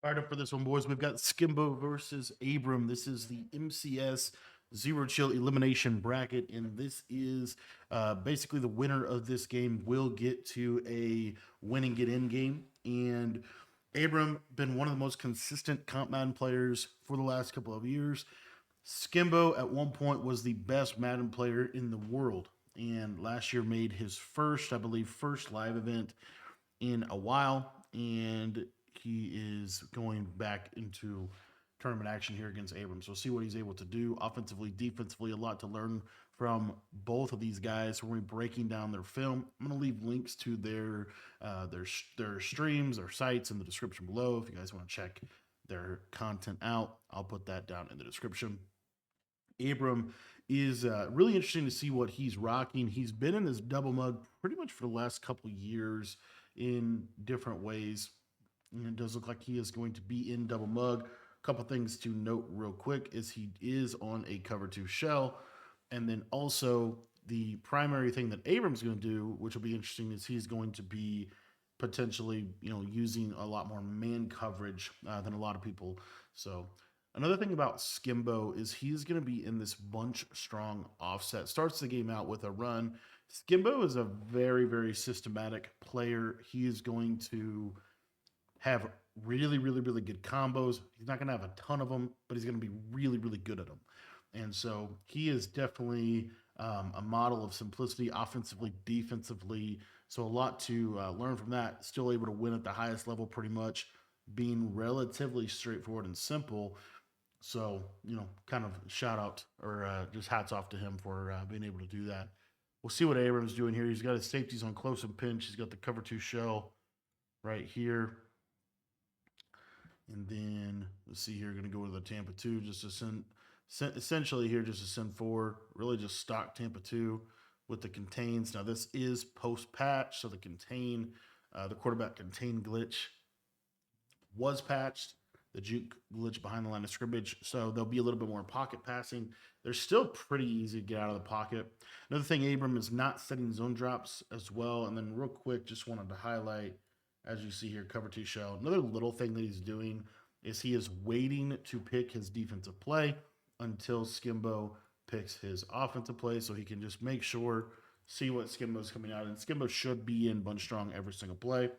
Fired up for this one, boys. We've got Skimbo versus Abram. This is the MCS Zero Chill Elimination Bracket, and this is basically the winner of this game will get to a win and get in game. And Abram been one of the most consistent comp Madden players for the last couple of years. Skimbo at one point was the best Madden player in the world, and last year made his first, I believe, first live event in a while, and he is going back into tournament action here against Abrams. We'll see what he's able to do offensively, defensively. A lot to learn from both of these guys. We're going to be breaking down their film. I'm going to leave links to their streams, their sites in the description below. If you guys want to check their content out, I'll put that down in the description. Abram is really interesting to see what he's rocking. He's been in this double mug pretty much for the last couple years in different ways. And it does look like he is going to be in double mug. A couple things to note real quick is he is on a cover 2 shell. And then also the primary thing that Abram's going to do, which will be interesting, is he's going to be potentially, using a lot more man coverage than a lot of people. So another thing about Skimbo is he's going to be in this bunch strong offset. Starts the game out with a run. Skimbo is a very, very systematic player. He is going to have really, really, really good combos. He's not going to have a ton of them, but he's going to be really, really good at them. And so he is definitely a model of simplicity, offensively, defensively. So a lot to learn from that. Still able to win at the highest level pretty much, being relatively straightforward and simple. So, kind of shout out or just hats off to him for being able to do that. We'll see what Abrams doing here. He's got his safeties on close and pinch. He's got the cover 2 shell right here. And then let's see here, going to go to the Tampa 2 just to send essentially here just to send 4, really just stock Tampa 2 with the contains. Now this is post patch, so the quarterback contain glitch was patched. The juke glitch behind the line of scrimmage, so there'll be a little bit more pocket passing. They're still pretty easy to get out of the pocket. Another thing, Abram is not setting zone drops as well. And then real quick, just wanted to highlight, as you see here, cover 2 shell. Another little thing that he's doing is he is waiting to pick his defensive play until Skimbo picks his offensive play, so he can just make sure, see what Skimbo's coming out. And Skimbo should be in bunch strong every single play.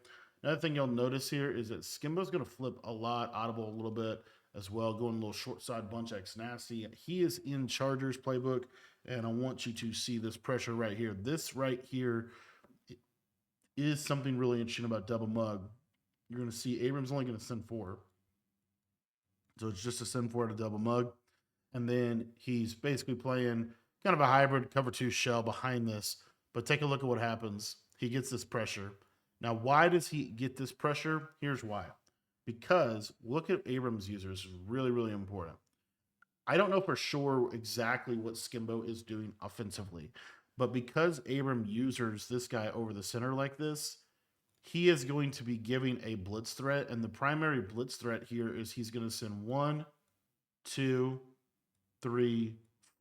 Another thing you'll notice here is that Skimbo's going to flip a lot, audible a little bit as well, going a little short side bunch X nasty. He is in Chargers playbook, and I want you to see this pressure right here. This right here is something really interesting about double mug. You're going to see Abrams only going to send 4. So it's just a send 4 to double mug. And then he's basically playing kind of a hybrid cover 2 shell behind this. But take a look at what happens. He gets this pressure. Now, why does he get this pressure? Here's why. Because look at Abrams' users. This is really, really important. I don't know for sure exactly what Skimbo is doing offensively, but because Abram users this guy over the center like this, he is going to be giving a blitz threat, and the primary blitz threat here is he's going to send 1, 2, 3,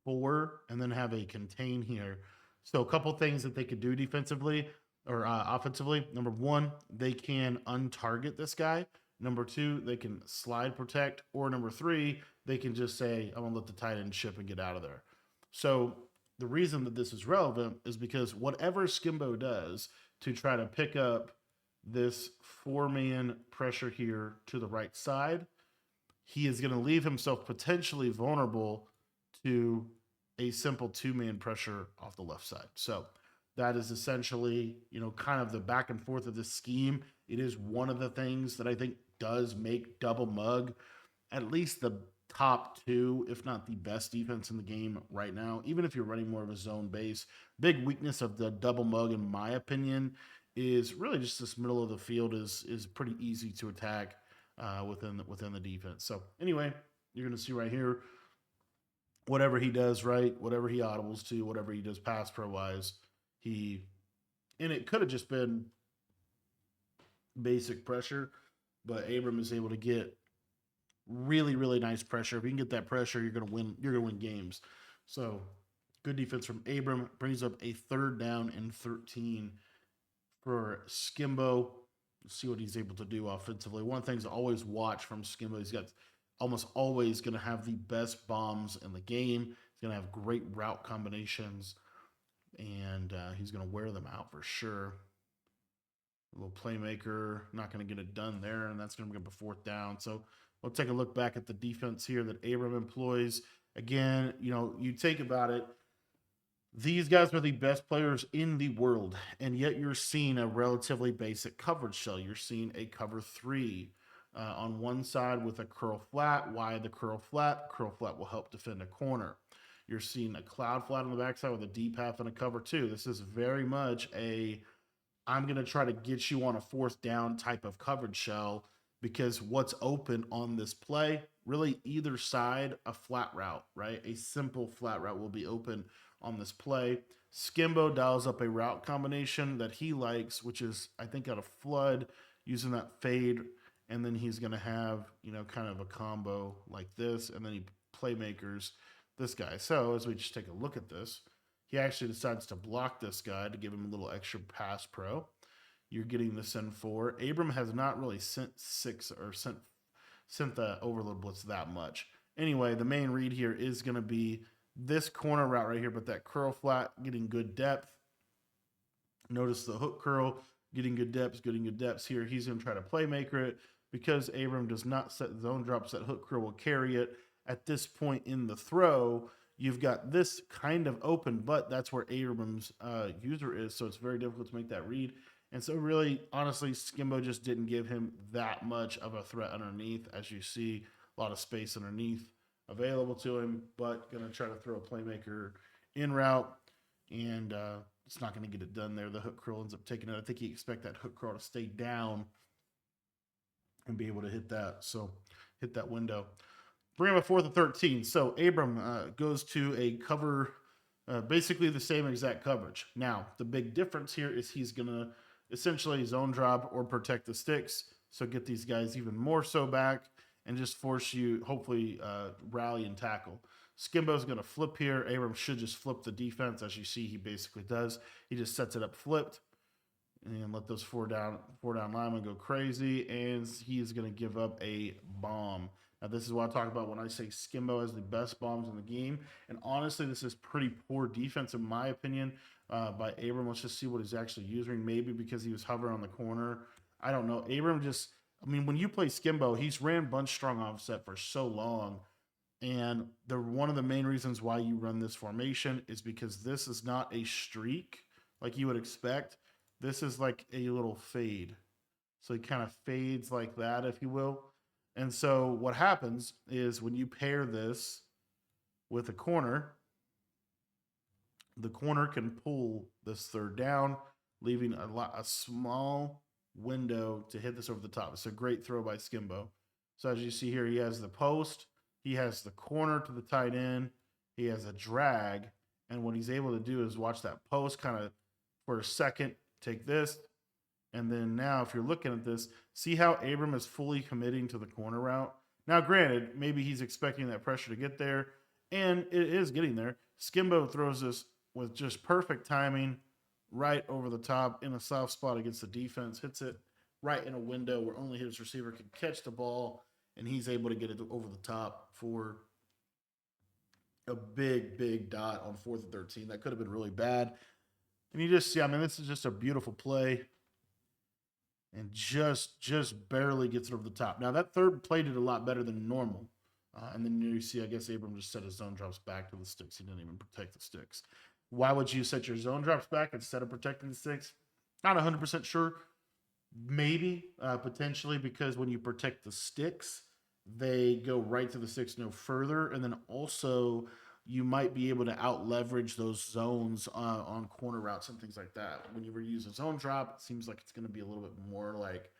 4, and then have a contain here. So a couple things that they could do defensively or offensively. Number 1, they can untarget this guy. Number 2, they can slide protect. Or number 3, they can just say, I'm going to let the tight end ship and get out of there. So the reason that this is relevant is because whatever Skimbo does to try to pick up this 4-man pressure here to the right side, he is going to leave himself potentially vulnerable to a simple 2-man pressure off the left side. So that is essentially, kind of the back and forth of this scheme. It is one of the things that I think does make double mug at least the top 2, if not the best defense in the game right now, even if you're running more of a zone base. Big weakness of the double mug, in my opinion, is really just this middle of the field is pretty easy to attack within the defense. So anyway, you're going to see right here, whatever he does right, whatever he audibles to, whatever he does pass pro wise, and it could have just been basic pressure, but Abram is able to get really, really nice pressure. If you can get that pressure, you're gonna win. You're gonna win games. So good defense from Abram, brings up a 3rd down and 13 for Skimbo. see what he's able to do offensively. One of the things to always watch from Skimbo, he's got almost always going to have the best bombs in the game. He's going to have great route combinations, and he's going to wear them out for sure. A little playmaker, not going to get it done there, and that's going to bring up a fourth down. So we'll take a look back at the defense here that Abram employs. Again, you think about it, these guys are the best players in the world, and yet you're seeing a relatively basic coverage shell. You're seeing a cover three on one side with a curl flat. Why the curl flat? Curl flat will help defend a corner. You're seeing a cloud flat on the backside with a deep half and a cover two. This is very much a I'm going to try to get you on a fourth down type of coverage shell because what's open on this play, really either side, a flat route, right? A simple flat route will be open on this play. Skimbo dials up a route combination that he likes, which is, I think, out of flood using that fade. And then he's going to have, kind of a combo like this. And then he playmakers this guy. So as we just take a look at this, he actually decides to block this guy to give him a little extra pass pro. You're getting the send four. Abram has not really sent six or sent the overload blitz that much. Anyway, the main read here is going to be this corner route right here, but that curl flat getting good depth. Notice the hook curl getting good depths here. He's going to try to playmaker it because Abram does not set zone drops. That hook curl will carry it. At this point in the throw, you've got this kind of open, but that's where Abram's user is, so it's very difficult to make that read. And so really, honestly, Skimbo just didn't give him that much of a threat underneath. As you see, a lot of space underneath available to him, but going to try to throw a playmaker in route, and it's not going to get it done there. The hook curl ends up taking it. I think you expect that hook curl to stay down and be able to hit that. So hit that window. Bring up a 4th and 13. So Abram goes to a cover, basically the same exact coverage. Now, the big difference here is he's going to essentially zone drop or protect the sticks. So get these guys even more so back and just force you, hopefully, rally and tackle. Skimbo's going to flip here. Abram should just flip the defense. As you see, he basically does. He just sets it up flipped and let those four down linemen go crazy. And he is going to give up a bomb. Now, this is what I talk about when I say Skimbo has the best bombs in the game. And honestly, this is pretty poor defense, in my opinion, by Abram. Let's just see what he's actually using. Maybe because he was hovering on the corner. I don't know. Abram just, when you play Skimbo, he's ran bunch strong offset for so long. And one of the main reasons why you run this formation is because this is not a streak like you would expect. This is like a little fade. So he kind of fades like that, if you will. And so what happens is when you pair this with a corner, the corner can pull this third down, leaving a small window to hit this over the top. It's a great throw by Skimbo. So as you see here, he has the post, he has the corner to the tight end, he has a drag, and what he's able to do is watch that post kind of for a second, take this, and then now, if you're looking at this, see how Abram is fully committing to the corner route? Now, granted, maybe he's expecting that pressure to get there, and it is getting there. Skimbo throws this with just perfect timing right over the top in a soft spot against the defense, hits it right in a window where only his receiver can catch the ball, and he's able to get it over the top for a big dot on 4th and 13. That could have been really bad. And you just see, this is just a beautiful play. And just barely gets it over the top. Now, that third play did a lot better than normal. And then you see, I guess Abram just set his zone drops back to the sticks. He didn't even protect the sticks. Why would you set your zone drops back instead of protecting the sticks? Not 100% sure. Maybe, potentially, because when you protect the sticks, they go right to the sticks no further. And then also, you might be able to out leverage those zones on corner routes and things like that. When you use a zone drop, it seems like it's going to be a little bit more like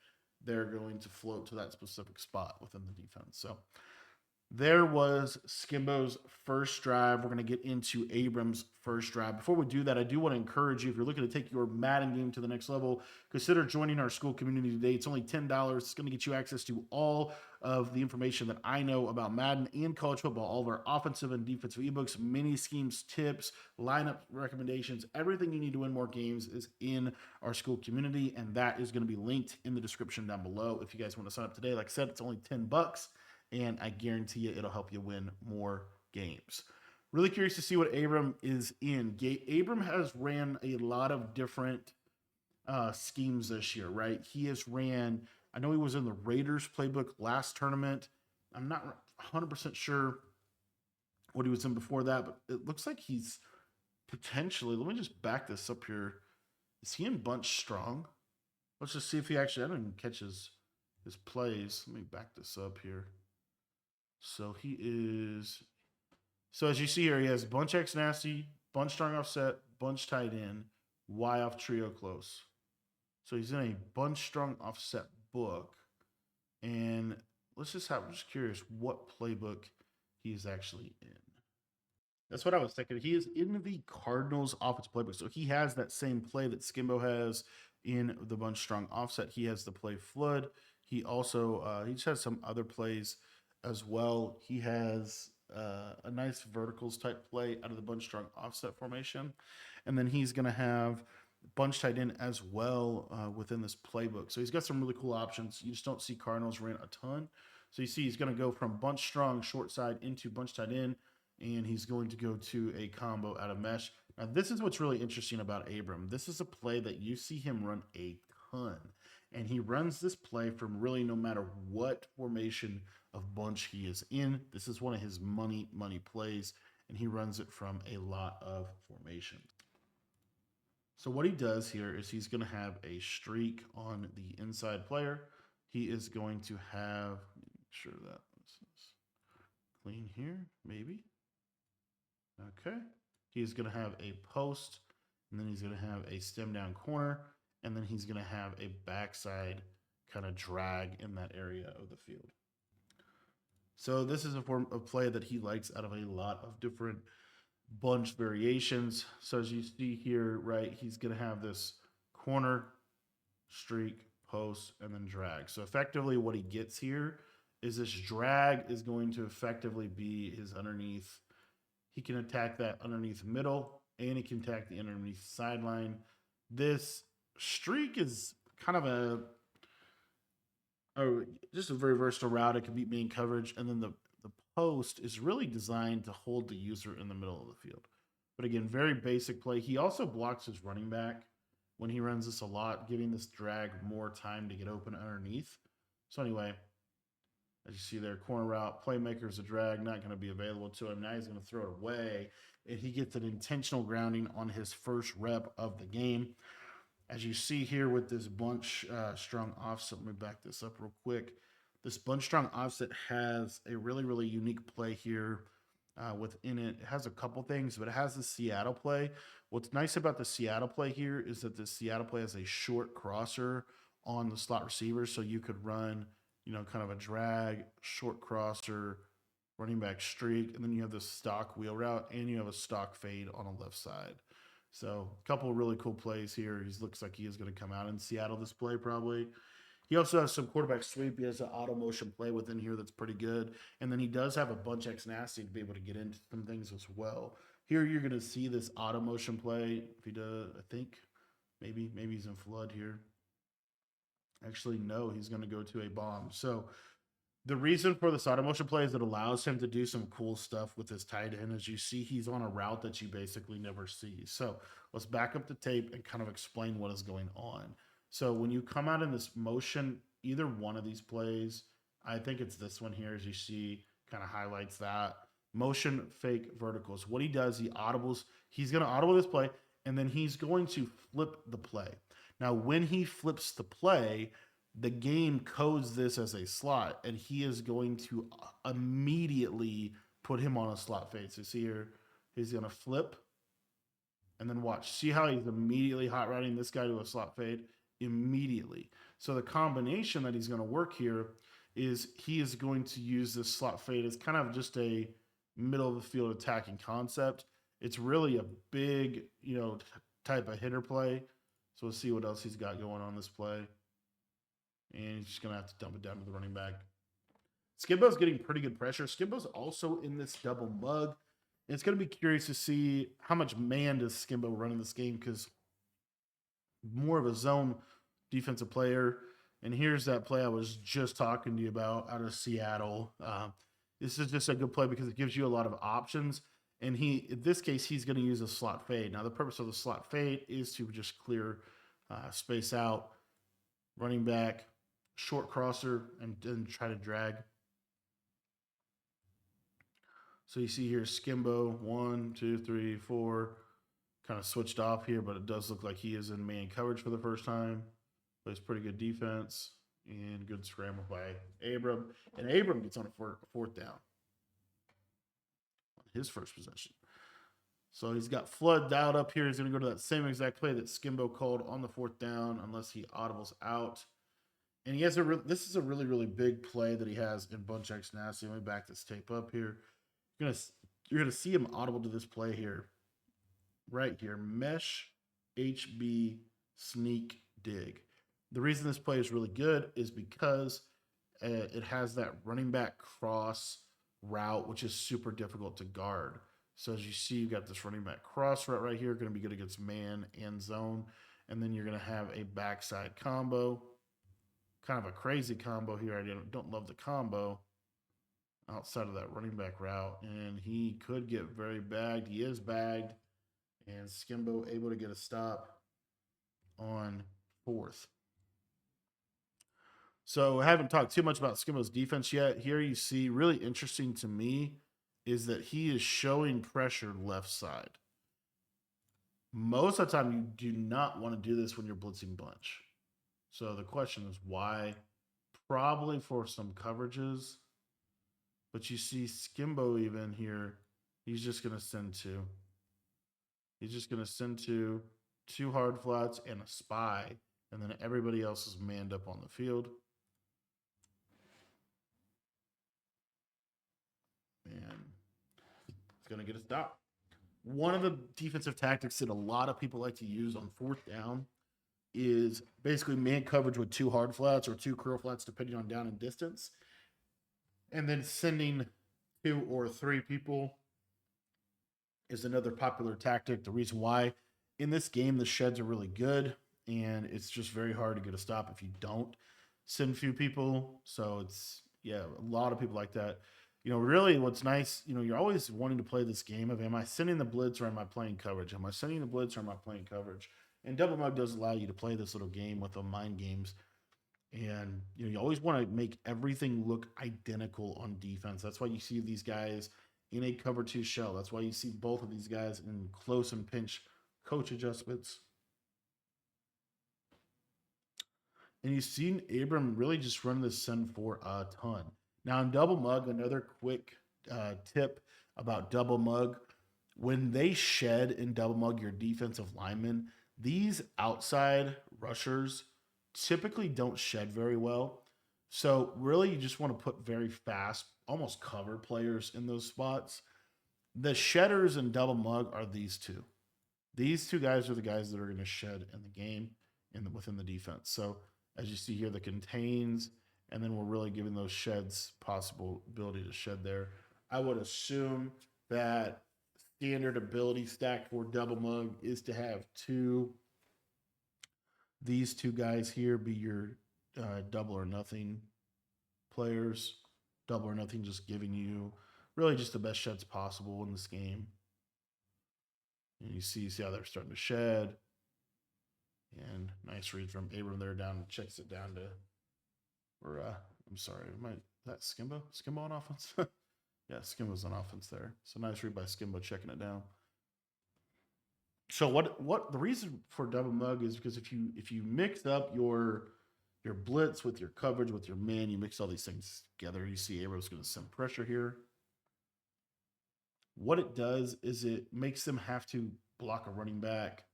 they're going to float to that specific spot within the defense. So There was Skimbo's first drive. We're going to get into Abram's first drive. Before we do that, I do want to encourage you, if you're looking to take your Madden game to the next level, consider joining our school community today. It's only $10. It's going to get you access to all of the information that I know about Madden and college football, all of our offensive and defensive ebooks, mini schemes, tips, lineup recommendations. Everything you need to win more games is in our school community, and that is going to be linked in the description down below if you guys want to sign up today. Like I said, it's only $10, and I guarantee you it'll help you win more games. Really curious to see what Abram is in. Abram has ran a lot of different schemes this year, right? He has ran, I know he was in the Raiders playbook last tournament. I'm not 100% sure what he was in before that, but it looks like he's potentially, let me just back this up here. Is he in bunch strong? Let's just see if he actually, I didn't even catch his plays. Let me back this up here. So he is. So as you see here, he has bunch X nasty, bunch strong offset, bunch tight end, Y off trio close. So he's in a bunch strong offset book. And let's just have, I'm just curious what playbook he's actually in. That's what I was thinking. He is in the Cardinals offense playbook. So he has that same play that Skimbo has in the bunch strong offset. He has the play flood. He also he just has some other plays as well. He has a nice verticals type play out of the bunch strong offset formation, and then he's going to have bunch tight end as well within this playbook. So he's got some really cool options. You just don't see Cardinals ran a ton. So you see he's going to go from bunch strong short side into bunch tight end, and he's going to go to a combo out of mesh. Now, this is what's really interesting about Abram. This is a play that you see him run a ton. And he runs this play from really no matter what formation of bunch he is in. This is one of his money plays, and he runs it from a lot of formations. So what he does here is he's going to have a streak on the inside player. He is going to have, make sure that this is clean here, maybe. Okay. He's going to have a post, and then he's going to have a stem down corner, and then he's going to have a backside kind of drag in that area of the field. So this is a form of play that he likes out of a lot of different bunch variations. So as you see here, right, he's going to have this corner, streak, post, and then drag. So effectively what he gets here is this drag is going to effectively be his underneath. He can attack that underneath middle, and he can attack the underneath sideline. This streak is kind of just a very versatile route. It can beat main coverage, and then the post is really designed to hold the user in the middle of the field. But again, very basic play. He also blocks his running back when he runs this a lot, giving this drag more time to get open underneath. So anyway, as you see there, corner route, playmaker is a drag, not going to be available to him. Now he's going to throw it away, and he gets an intentional grounding on his first rep of the game. As you see here with this bunch strong offset, let me back this up real quick. This bunch strong offset has a really, really unique play here within it. It has a couple things, but it has the Seattle play. What's nice about the Seattle play here is that the Seattle play has a short crosser on the slot receiver, so you could run, kind of a drag, short crosser, running back streak, and then you have the stock wheel route, and you have a stock fade on the left side. So a couple of really cool plays here. He looks like he is going to come out in Seattle this play probably. He also has some quarterback sweep. He has an auto motion play within here that's pretty good. And then he does have a bunch X nasty to be able to get into some things as well. Here you're going to see this auto motion play. If he does, I think maybe he's in flood here. Actually, no, he's going to go to a bomb. So the reason for this auto motion play is it allows him to do some cool stuff with his tight end. As you see, he's on a route that you basically never see. So let's back up the tape and kind of explain what is going on. So when you come out in this motion, either one of these plays, I think it's this one here, as you see, kind of highlights that. Motion, fake, verticals. What he does, he's going to audible this play, and then he's going to flip the play. Now, when he flips the play, the game codes this as a slot, and he is going to immediately put him on a slot fade. So see here, he's going to flip, and then watch. See how he's immediately hot routing this guy to a slot fade? Immediately. So the combination that he's going to work here is he is going to use this slot fade as kind of just a middle of the field attacking concept. It's really a big, type of hitter play. So we'll see what else he's got going on this play. And he's just going to have to dump it down to the running back. Skimbo's getting pretty good pressure. Skimbo's also in this double mug. And it's going to be curious to see how much man does Skimbo run in this game, because more of a zone defensive player. And here's that play I was just talking to you about out of Seattle. This is just a good play because it gives you a lot of options. And in this case, he's going to use a slot fade. Now, the purpose of the slot fade is to just clear space out, running back, short crosser, and then try to drag. So you see here, Skimbo, 1, 2, 3, 4, kind of switched off here, but it does look like he is in man coverage for the first time. Plays pretty good defense and good scramble by Abram. And Abram gets on a fourth down on his first possession. So he's got Flood dialed up here. He's going to go to that same exact play that Skimbo called on the fourth down, unless he audibles out. And he has this is a really, really big play that he has in Bunch X Nasty. Let me back this tape up here. You're gonna see him audible to this play here, right here. Mesh HB sneak dig. The reason this play is really good is because it has that running back cross route, which is super difficult to guard. So as you see, you got this running back cross route right here, going to be good against man and zone. And then you're going to have a backside combo, kind of a crazy combo here. I don't love the combo outside of that running back route. And he could get very bagged. He is bagged. And Skimbo able to get a stop on fourth. So I haven't talked too much about Skimbo's defense yet. Here you see, really interesting to me, is that he is showing pressure left side. Most of the time, you do not want to do this when you're blitzing bunch. So the question is why? Probably for some coverages. But you see Skimbo even here, he's just going to send two. He's just going to send two hard flats and a spy, and then everybody else is manned up on the field. And he's going to get a stop. One of the defensive tactics that a lot of people like to use on fourth down is basically man coverage with two hard flats or two curl flats, depending on down and distance, and then sending 2 or 3 people is another popular tactic. The reason why in this game, the sheds are really good, and it's just very hard to get a stop if you don't send few people. So it's, a lot of people like that. Really what's nice, you're always wanting to play this game of, am I sending the blitz or am I playing coverage? Am I sending the blitz or am I playing coverage? And Double Mug does allow you to play this little game with the mind games. And, you always want to make everything look identical on defense. That's why you see these guys in a cover 2 shell. That's why you see both of these guys in close and pinch coach adjustments. And you've seen Abram really just run this send for a ton. Now in Double Mug, another quick tip about Double Mug. When they shed in Double Mug your defensive linemen, these outside rushers typically don't shed very well. So really you just want to put very fast, almost cover players in those spots. The shedders in Double Mug are these two. These two guys are the guys that are going to shed in the game within the defense. So as you see here, the contains, and then we're really giving those sheds possible ability to shed there. I would assume that standard ability stack for Double Mug is to have these two guys here be your double or nothing players. Double or nothing just giving you really just the best sheds possible in this game. And you see how they're starting to shed. And nice read from Abram there, checks it down to, I'm sorry, that Skimbo? Skimbo on offense? Yeah, Skimbo's on offense there. So nice read by Skimbo checking it down. So what the reason for Double Mug is because if you mix up your blitz with your coverage, with your man, you mix all these things together, you see Abram's going to send pressure here. What it does is it makes them have to block a running back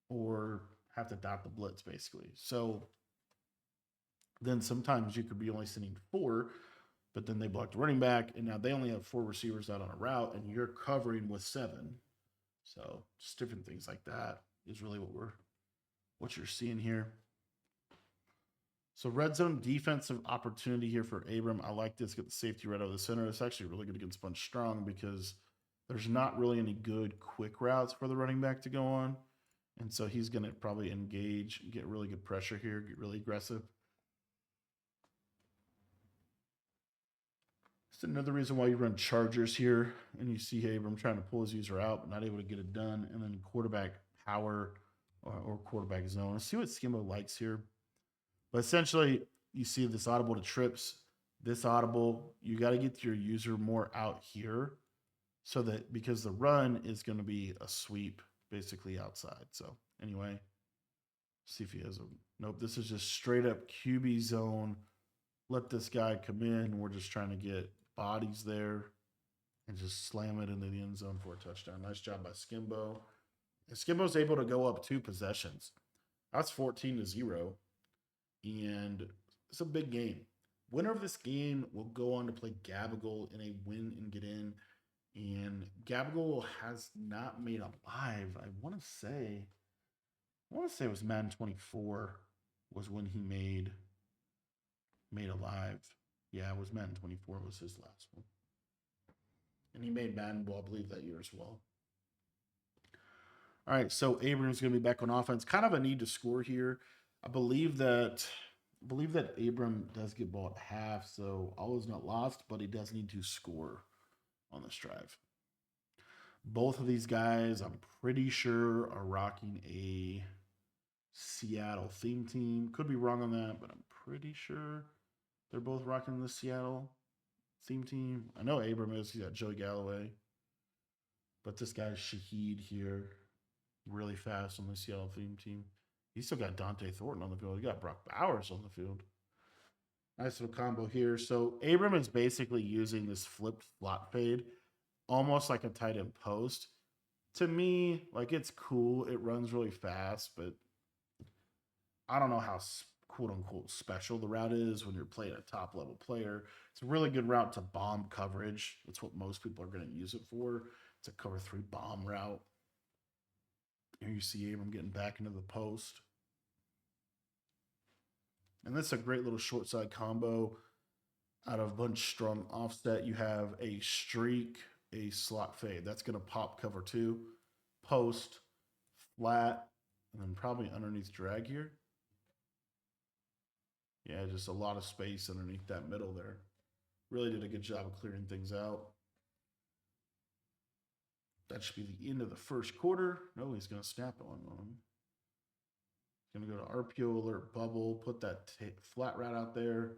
or have to dot the blitz, basically. So then sometimes you could be only sending 4, but then they blocked the running back, and now they only have 4 receivers out on a route, and you're covering with 7. So just different things like that is really what you're seeing here. So red zone defensive opportunity here for Abram. I like this. Get the safety right out of the center. It's actually really good against Bunch Strong because there's not really any good quick routes for the running back to go on. And so he's going to probably engage, get really good pressure here, get really aggressive. It's another reason why you run Chargers here, and you see Abram trying to pull his user out, but not able to get it done. And then quarterback power or quarterback zone. Let's see what Skimbo likes here. But essentially, you see this audible to trips, this audible. You got to get your user more out here so that because the run is going to be a sweep basically outside. So anyway, see if he has a nope. This is just straight up QB zone. Let this guy come in. We're just trying to get bodies there and just slam it into the end zone for a touchdown. Nice job by Skimbo. And Skimbo's able to go up 2 possessions. That's 14-0. And it's a big game. Winner of this game will go on to play Gabagool in a win and get in. And Gabagool has not made alive. I want to say it was Madden 24 was when he made alive. Yeah, it was Madden 24 was his last one. And he made Madden Ball, I believe, that year as well. All right, so Abram's going to be back on offense. Kind of a need to score here. I believe that Abram does get ball at half, so all is not lost, but he does need to score on this drive. Both of these guys, I'm pretty sure, are rocking a Seattle theme team. Could be wrong on that, but I'm pretty sure they're both rocking the Seattle theme team. I know Abram is. He's got Joey Galloway. But this guy's Shaheed here, really fast on the Seattle theme team. He's still got Dante Thornton on the field. He got Brock Bowers on the field. Nice little combo here. So Abram is basically using this flipped slot fade, almost like a tight end post. To me, like it's cool. It runs really fast, but I don't know how quote unquote special the route is when you're playing a top level player. It's a really good route to bomb coverage. That's what most people are going to use it for. It's a cover 3 bomb route. Here you see Abram getting back into the post. And that's a great little short side combo. Out of Bunch Strong offset, you have a streak, a slot fade. That's going to pop cover 2, post, flat, and then probably underneath drag here. Yeah, just a lot of space underneath that middle there. Really did a good job of clearing things out. That should be the end of the first quarter. No, he's going to snap on him. He's going to go to RPO alert bubble, put that flat route out there,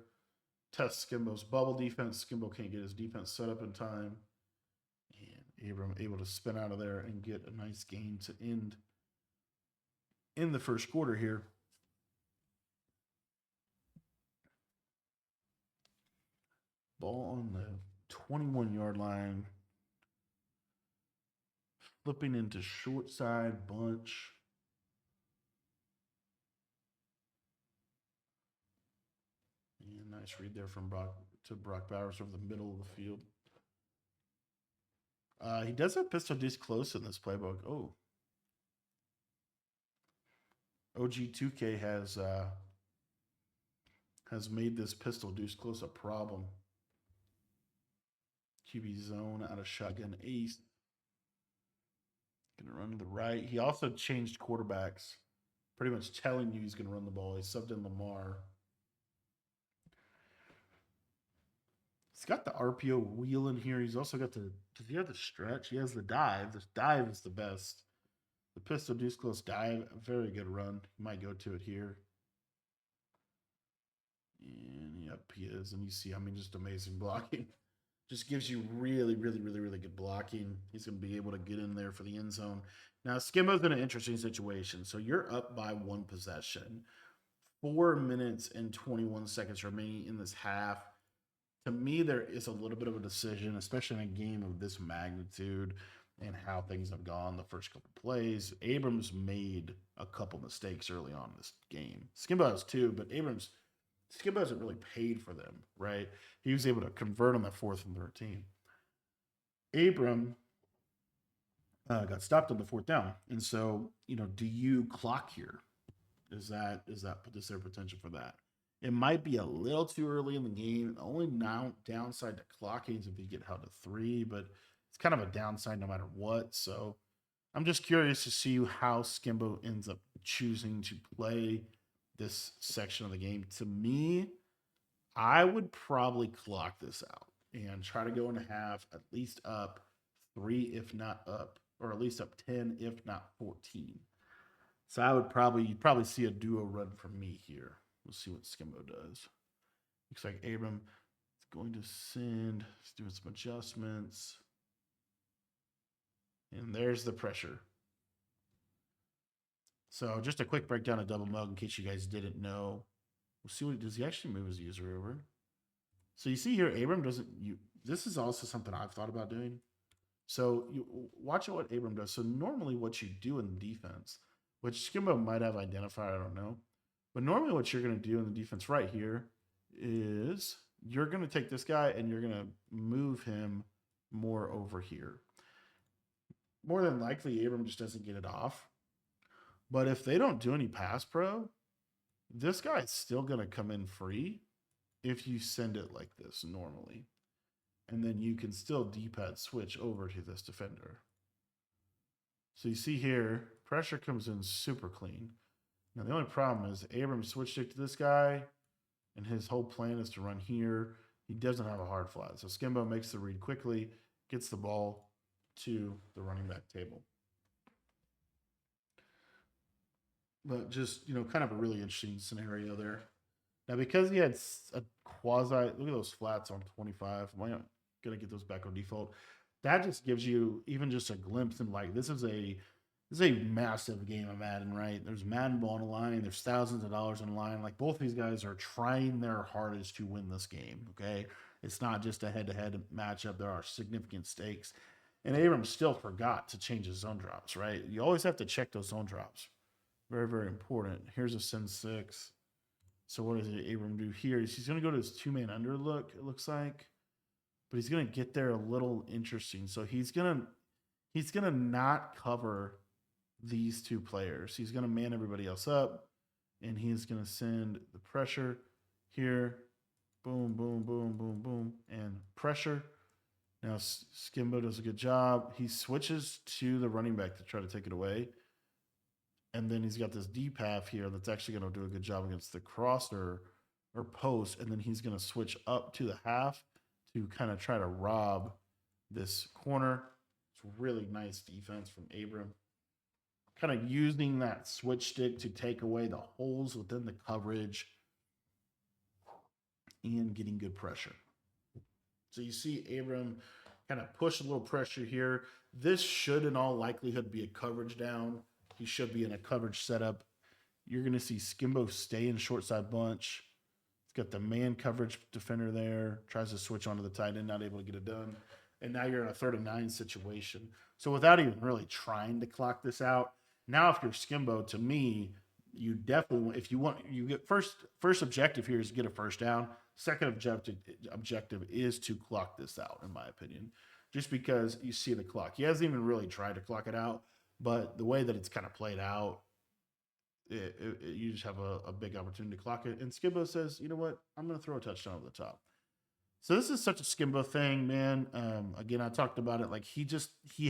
test Skimbo's bubble defense. Skimbo can't get his defense set up in time. And Abram able to spin out of there and get a nice gain to end in the first quarter here. Ball on the 21-yard line. Flipping into short side bunch. And nice read there from Brock Bowers over the middle of the field. He does have pistol deuce close in this playbook. Oh. OG2K has made this pistol deuce close a problem. QB zone out of shotgun ace. Going to run to the right. He also changed quarterbacks, pretty much telling you he's going to run the ball. He subbed in Lamar. He's got the RPO wheel in here. He's also got does he have the stretch? He has the dive. The dive is the best. The pistol deuce close dive, a very good run. He might go to it here. And yep, he is. And you see, just amazing blocking. Just gives you really, really, really, really good blocking. He's going to be able to get in there for the end zone. Now, Skimbo's in an interesting situation. So you're up by 1 possession. 4 minutes and 21 seconds remaining in this half. To me, there is a little bit of a decision, especially in a game of this magnitude and how things have gone the first couple plays. Abrams made a couple mistakes early on in this game. Skimbo has 2, but Abrams Skip hasn't really paid for them, right? He was able to convert on that 4th and 13. Abram got stopped on the 4th down, and so do you clock here? Is there potential for that? It might be a little too early in the game. The only now downside to clocking is if you get held to 3, but it's kind of a downside no matter what. So I'm just curious to see how Skimbo ends up choosing to play this section of the game. To me, I would probably clock this out and try to go into half at least up 3, if not up, or at least up 10, if not 14. So you'd probably see a duo run from me here. We'll see what Skimbo does. Looks like Abram is going to send. He's doing some adjustments. And there's the pressure. So just a quick breakdown of double mug in case you guys didn't know. We'll see what does he actually move his user over. So you see here, Abram doesn't. This is also something I've thought about doing. So you watch what Abram does. So normally, what you do in defense, which Skimbo might have identified, I don't know, but normally what you're going to do in the defense right here is you're going to take this guy and you're going to move him more over here. More than likely, Abram just doesn't get it off. But if they don't do any pass pro, this guy's still going to come in free if you send it like this normally. And then you can still D-pad switch over to this defender. So you see here, pressure comes in super clean. Now the only problem is Abram switched it to this guy, and his whole plan is to run here. He doesn't have a hard flat. So Skimbo makes the read quickly, gets the ball to the running back table. But just, kind of a really interesting scenario there. Now, because he had a quasi, look at those flats on 25. Why not going to get those back on default? That just gives you even just a glimpse in like this is a massive game of Madden, right? There's Madden ball on the line. There's thousands of dollars on the line. Like both these guys are trying their hardest to win this game. Okay, it's not just a head-to-head matchup. There are significant stakes, and Abram still forgot to change his zone drops. Right? You always have to check those zone drops. Very, very important. Here's a send 6. So what does Abram do here? He's going to go to his 2-man under look. It looks like, but he's going to get there a little interesting. So he's going to not cover these 2 players. He's going to man everybody else up, and he's going to send the pressure here. Boom, boom, boom, boom, boom, and pressure. Now Skimbo does a good job. He switches to the running back to try to take it away. And then he's got this deep half here that's actually going to do a good job against the crosser or post. And then he's going to switch up to the half to kind of try to rob this corner. It's really nice defense from Abram. Kind of using that switch stick to take away the holes within the coverage and getting good pressure. So you see Abram kind of push a little pressure here. This should in all likelihood be a coverage down. He should be in a coverage setup. You're going to see Skimbo stay in short side bunch. He's got the man coverage defender there. Tries to switch onto the tight end, not able to get it done. And now you're in a 3rd-and-9 situation. So without even really trying to clock this out, now if you're Skimbo, to me, you definitely, if you want, you get first objective here is to get a first down. Second objective is to clock this out, in my opinion, just because you see the clock. He hasn't even really tried to clock it out. But the way that it's kind of played out, you just have a big opportunity to clock it. And Skimbo says, you know what? I'm going to throw a touchdown over the top. So this is such a Skimbo thing, man. Again, I talked about it. Like he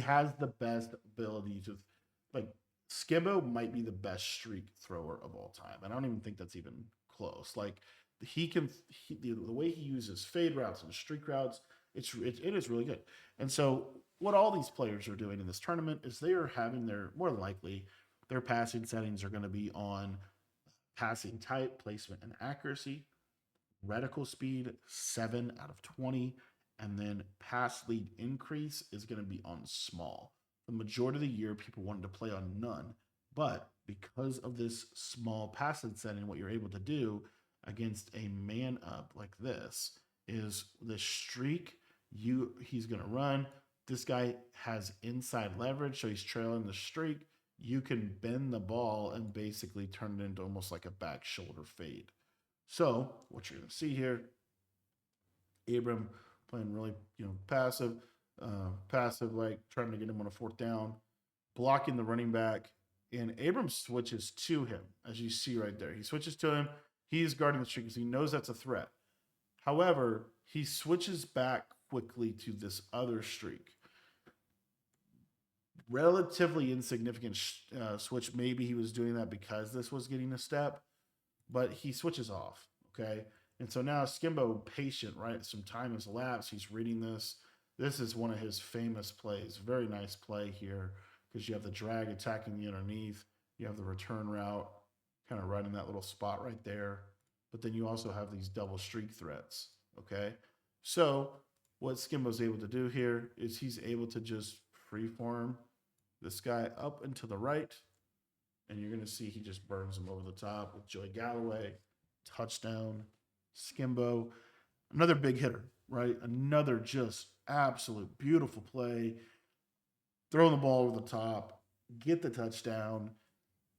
has the best ability to, like Skimbo might be the best streak thrower of all time. And I don't even think that's even close. Like the way he uses fade routes and streak routes, it is really good. And so what all these players are doing in this tournament is they are having more than likely, their passing settings are going to be on passing type, placement, and accuracy, reticle speed, 7 out of 20, and then pass lead increase is going to be on small. The majority of the year, people wanted to play on none, but because of this small passing setting, what you're able to do against a man up like this is the streak he's going to run. This guy has inside leverage, so he's trailing the streak. You can bend the ball and basically turn it into almost like a back shoulder fade. So what you're going to see here, Abram playing really, passive, passive, like trying to get him on a fourth down, blocking the running back, and Abram switches to him, as you see right there. He switches to him. He's guarding the streak because he knows that's a threat. However, he switches back quickly to this other streak. Relatively insignificant switch. Maybe he was doing that because this was getting a step, but he switches off. Okay. And so now Skimbo, patient, right? Some time has elapsed. He's reading this. This is one of his famous plays. Very nice play here because you have the drag attacking the underneath. You have the return route kind of right in that little spot right there. But then you also have these double streak threats. Okay. So what Skimbo's able to do here is he's able to just freeform this guy up and to the right. And you're going to see he just burns him over the top with Joey Galloway. Touchdown. Skimbo. Another big hitter, right? Another just absolute beautiful play. Throwing the ball over the top. Get the touchdown.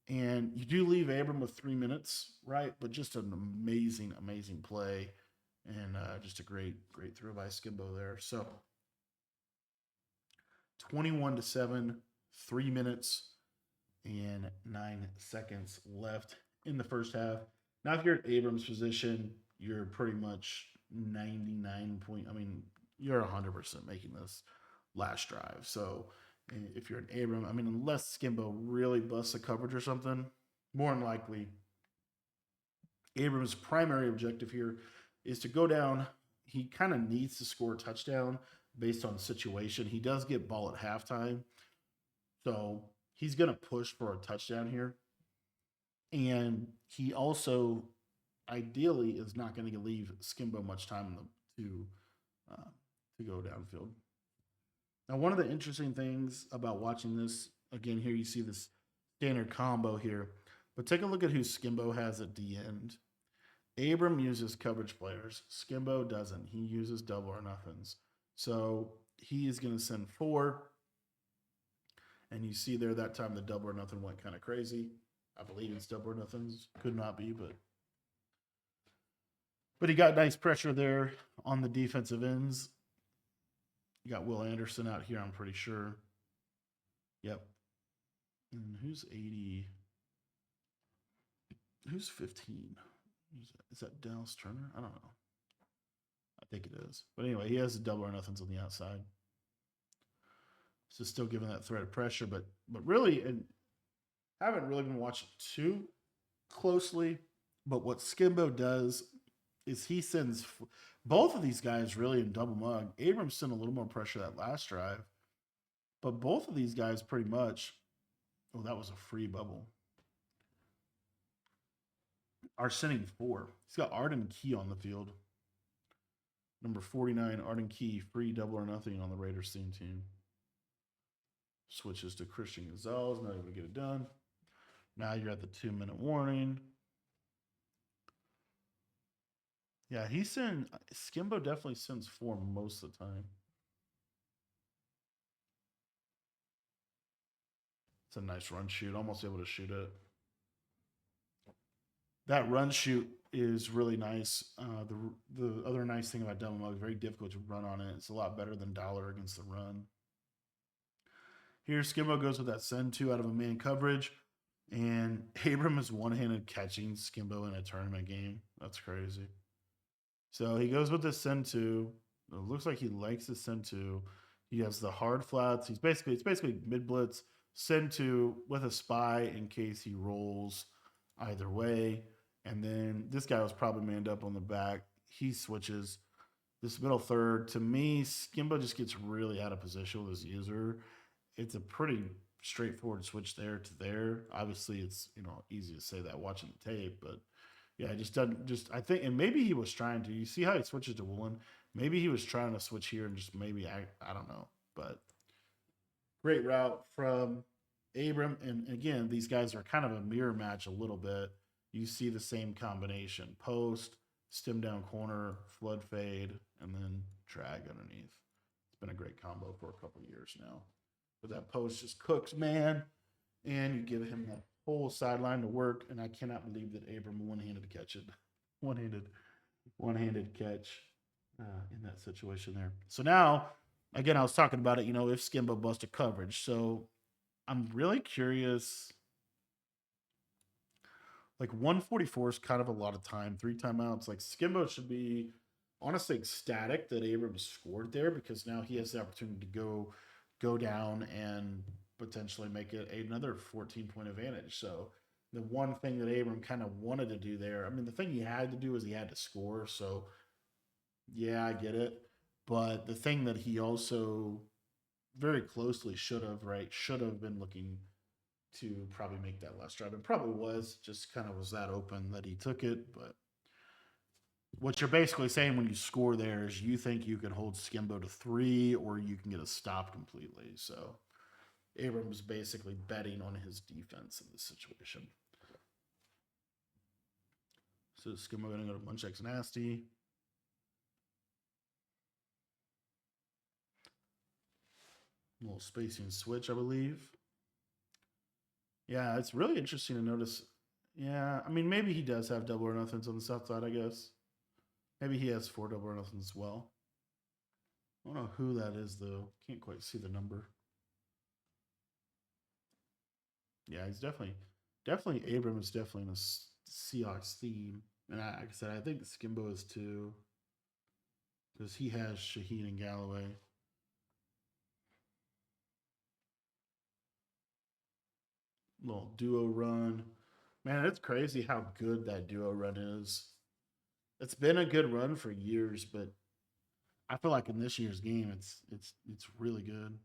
And you do leave Abram with 3 minutes, right? But just an amazing, amazing play. And just a great, great throw by Skimbo there. So 21-7, 3 minutes and 9 seconds left in the first half. Now, if you're at Abrams' position, you're pretty much 99 point. I mean, you're 100% making this last drive. So if you're an Abram, I mean, unless Skimbo really busts a coverage or something, more than likely, Abrams' primary objective here is to go down. He kind of needs to score a touchdown based on the situation. He does get ball at halftime. So he's going to push for a touchdown here. And he also, ideally, is not going to leave Skimbo much time uh, to go downfield. Now, one of the interesting things about watching this, again, here you see this standard combo here, but take a look at who Skimbo has at the end. Abram uses coverage players. Skimbo doesn't. He uses double or nothings. So he is going to send 4. And you see there that time the double or nothing went kind of crazy. I believe it's double or nothings. Could not be, but he got nice pressure there on the defensive ends. You got Will Anderson out here, I'm pretty sure. Yep. And who's 80? Who's 15? Is that Dallas Turner? I don't know. I think it is. But anyway, he has the double or nothings on the outside. So still giving that threat of pressure, but really, and haven't really been watching too closely. But what Skimbo does is he sends both of these guys really in double mug. Abrams sent a little more pressure that last drive, but both of these guys pretty much. Oh, that was a free bubble. Are sending 4. He's got Arden Key on the field. Number 49, Arden Key, free double or nothing on the Raiders team. Switches to Christian Gonzalez, not able to get it done. Now you're at the 2-minute warning. Yeah, Skimbo definitely sends 4 most of the time. It's a nice run shoot, almost able to shoot it. That run shoot is really nice. The other nice thing about double mug, very difficult to run on it. It's a lot better than Dollar against the run. Here, Skimbo goes with that send 2 out of a man coverage. And Abram is one-handed catching Skimbo in a tournament game. That's crazy. So he goes with the send 2. It looks like he likes the send 2. He has the hard flats. It's basically mid blitz, send 2 with a spy in case he rolls either way. And then this guy was probably manned up on the back. He switches this middle third. To me, Skimbo just gets really out of position with his user. It's a pretty straightforward switch there to there. Obviously, it's easy to say that watching the tape, but yeah, just doesn't I think, and maybe he was trying to. You see how he switches to Woolen? Maybe he was trying to switch here and just maybe I don't know, but great route from Abram. And again, these guys are kind of a mirror match a little bit. You see the same combination: post, stem down corner, flood fade, and then drag underneath. It's been a great combo for a couple years now. But that post just cooks, man. And you give him that whole sideline to work, and I cannot believe that Abram one-handed to catch it. one-handed one-handed catch in that situation there. So now, again, I was talking about it. If Skimbo busted coverage, so I'm really curious. Like 144 is kind of a lot of time. 3 timeouts. Like Skimbo should be honestly ecstatic that Abrams scored there because now he has the opportunity to go down and potentially make it another 14-point advantage. So the one thing that Abram kind of wanted to do there, I mean, the thing he had to do is he had to score. So yeah, I get it. But the thing that he also very closely should have, right, should have been looking to probably make that last drive. It probably was, just kind of was that open that he took it. But what you're basically saying when you score there is you think you can hold Skimbo to 3 or you can get a stop completely. So Abram was basically betting on his defense in this situation. So Skimbo going to go to Munchak's Nasty. A little spacing switch, I believe. Yeah, it's really interesting to notice. Yeah, I mean, maybe he does have double or nothings on the south side, I guess. Maybe he has 4 double or nothings as well. I don't know who that is, though. Can't quite see the number. Yeah, he's definitely Abram is definitely in a Seahawks theme. And like I said, I think Skimbo is too. Because he has Shaheen and Galloway. Little duo run. Man, it's crazy how good that duo run is. It's been a good run for years, but I feel like in this year's game, it's really good.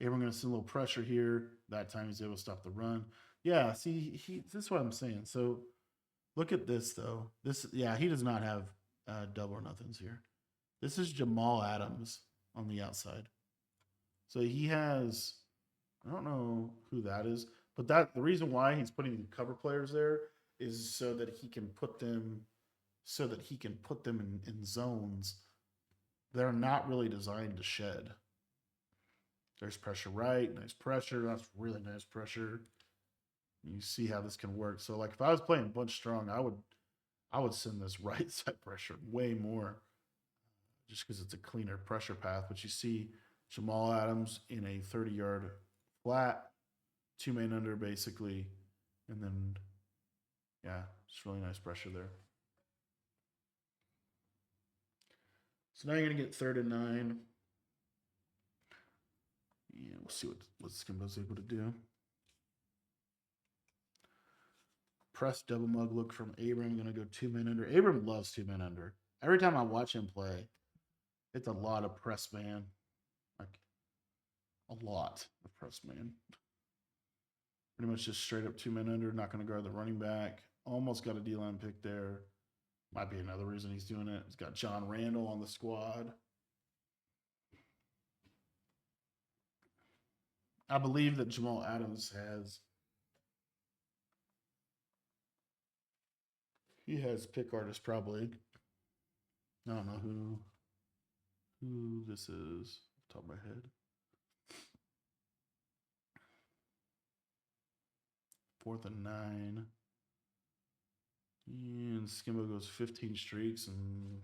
Abram going to send a little pressure here. That time he's able to stop the run. Yeah, see, this is what I'm saying. So look at this though. He does not have double or nothings here. This is Jamal Adams on the outside. So he has, I don't know who that is, but the reason why he's putting the cover players there is so that he can put them in zones that are not really designed to shed. There's pressure right, nice pressure. That's really nice pressure. You see how this can work. So like if I was playing bunch strong, I would send this right side pressure way more, just because it's a cleaner pressure path. But you see Jamal Adams in a 30-yard flat, 2 man under basically, and then yeah, it's really nice pressure there. So now you're gonna get 3rd and 9. Yeah, we'll see what Skimbo's able to do. Press double mug look from Abram. Gonna go 2 man under. Abram loves 2 man under. Every time I watch him play, it's a lot of press man. Like a lot of press man. Pretty much just straight up 2 men under. Not gonna guard the running back. Almost got a D-line pick there. Might be another reason he's doing it. He's got John Randall on the squad. I believe that Jamal Adams has pick artist probably. I don't know who this is off the top of my head. 4th and 9. And Skimbo goes 15 streaks and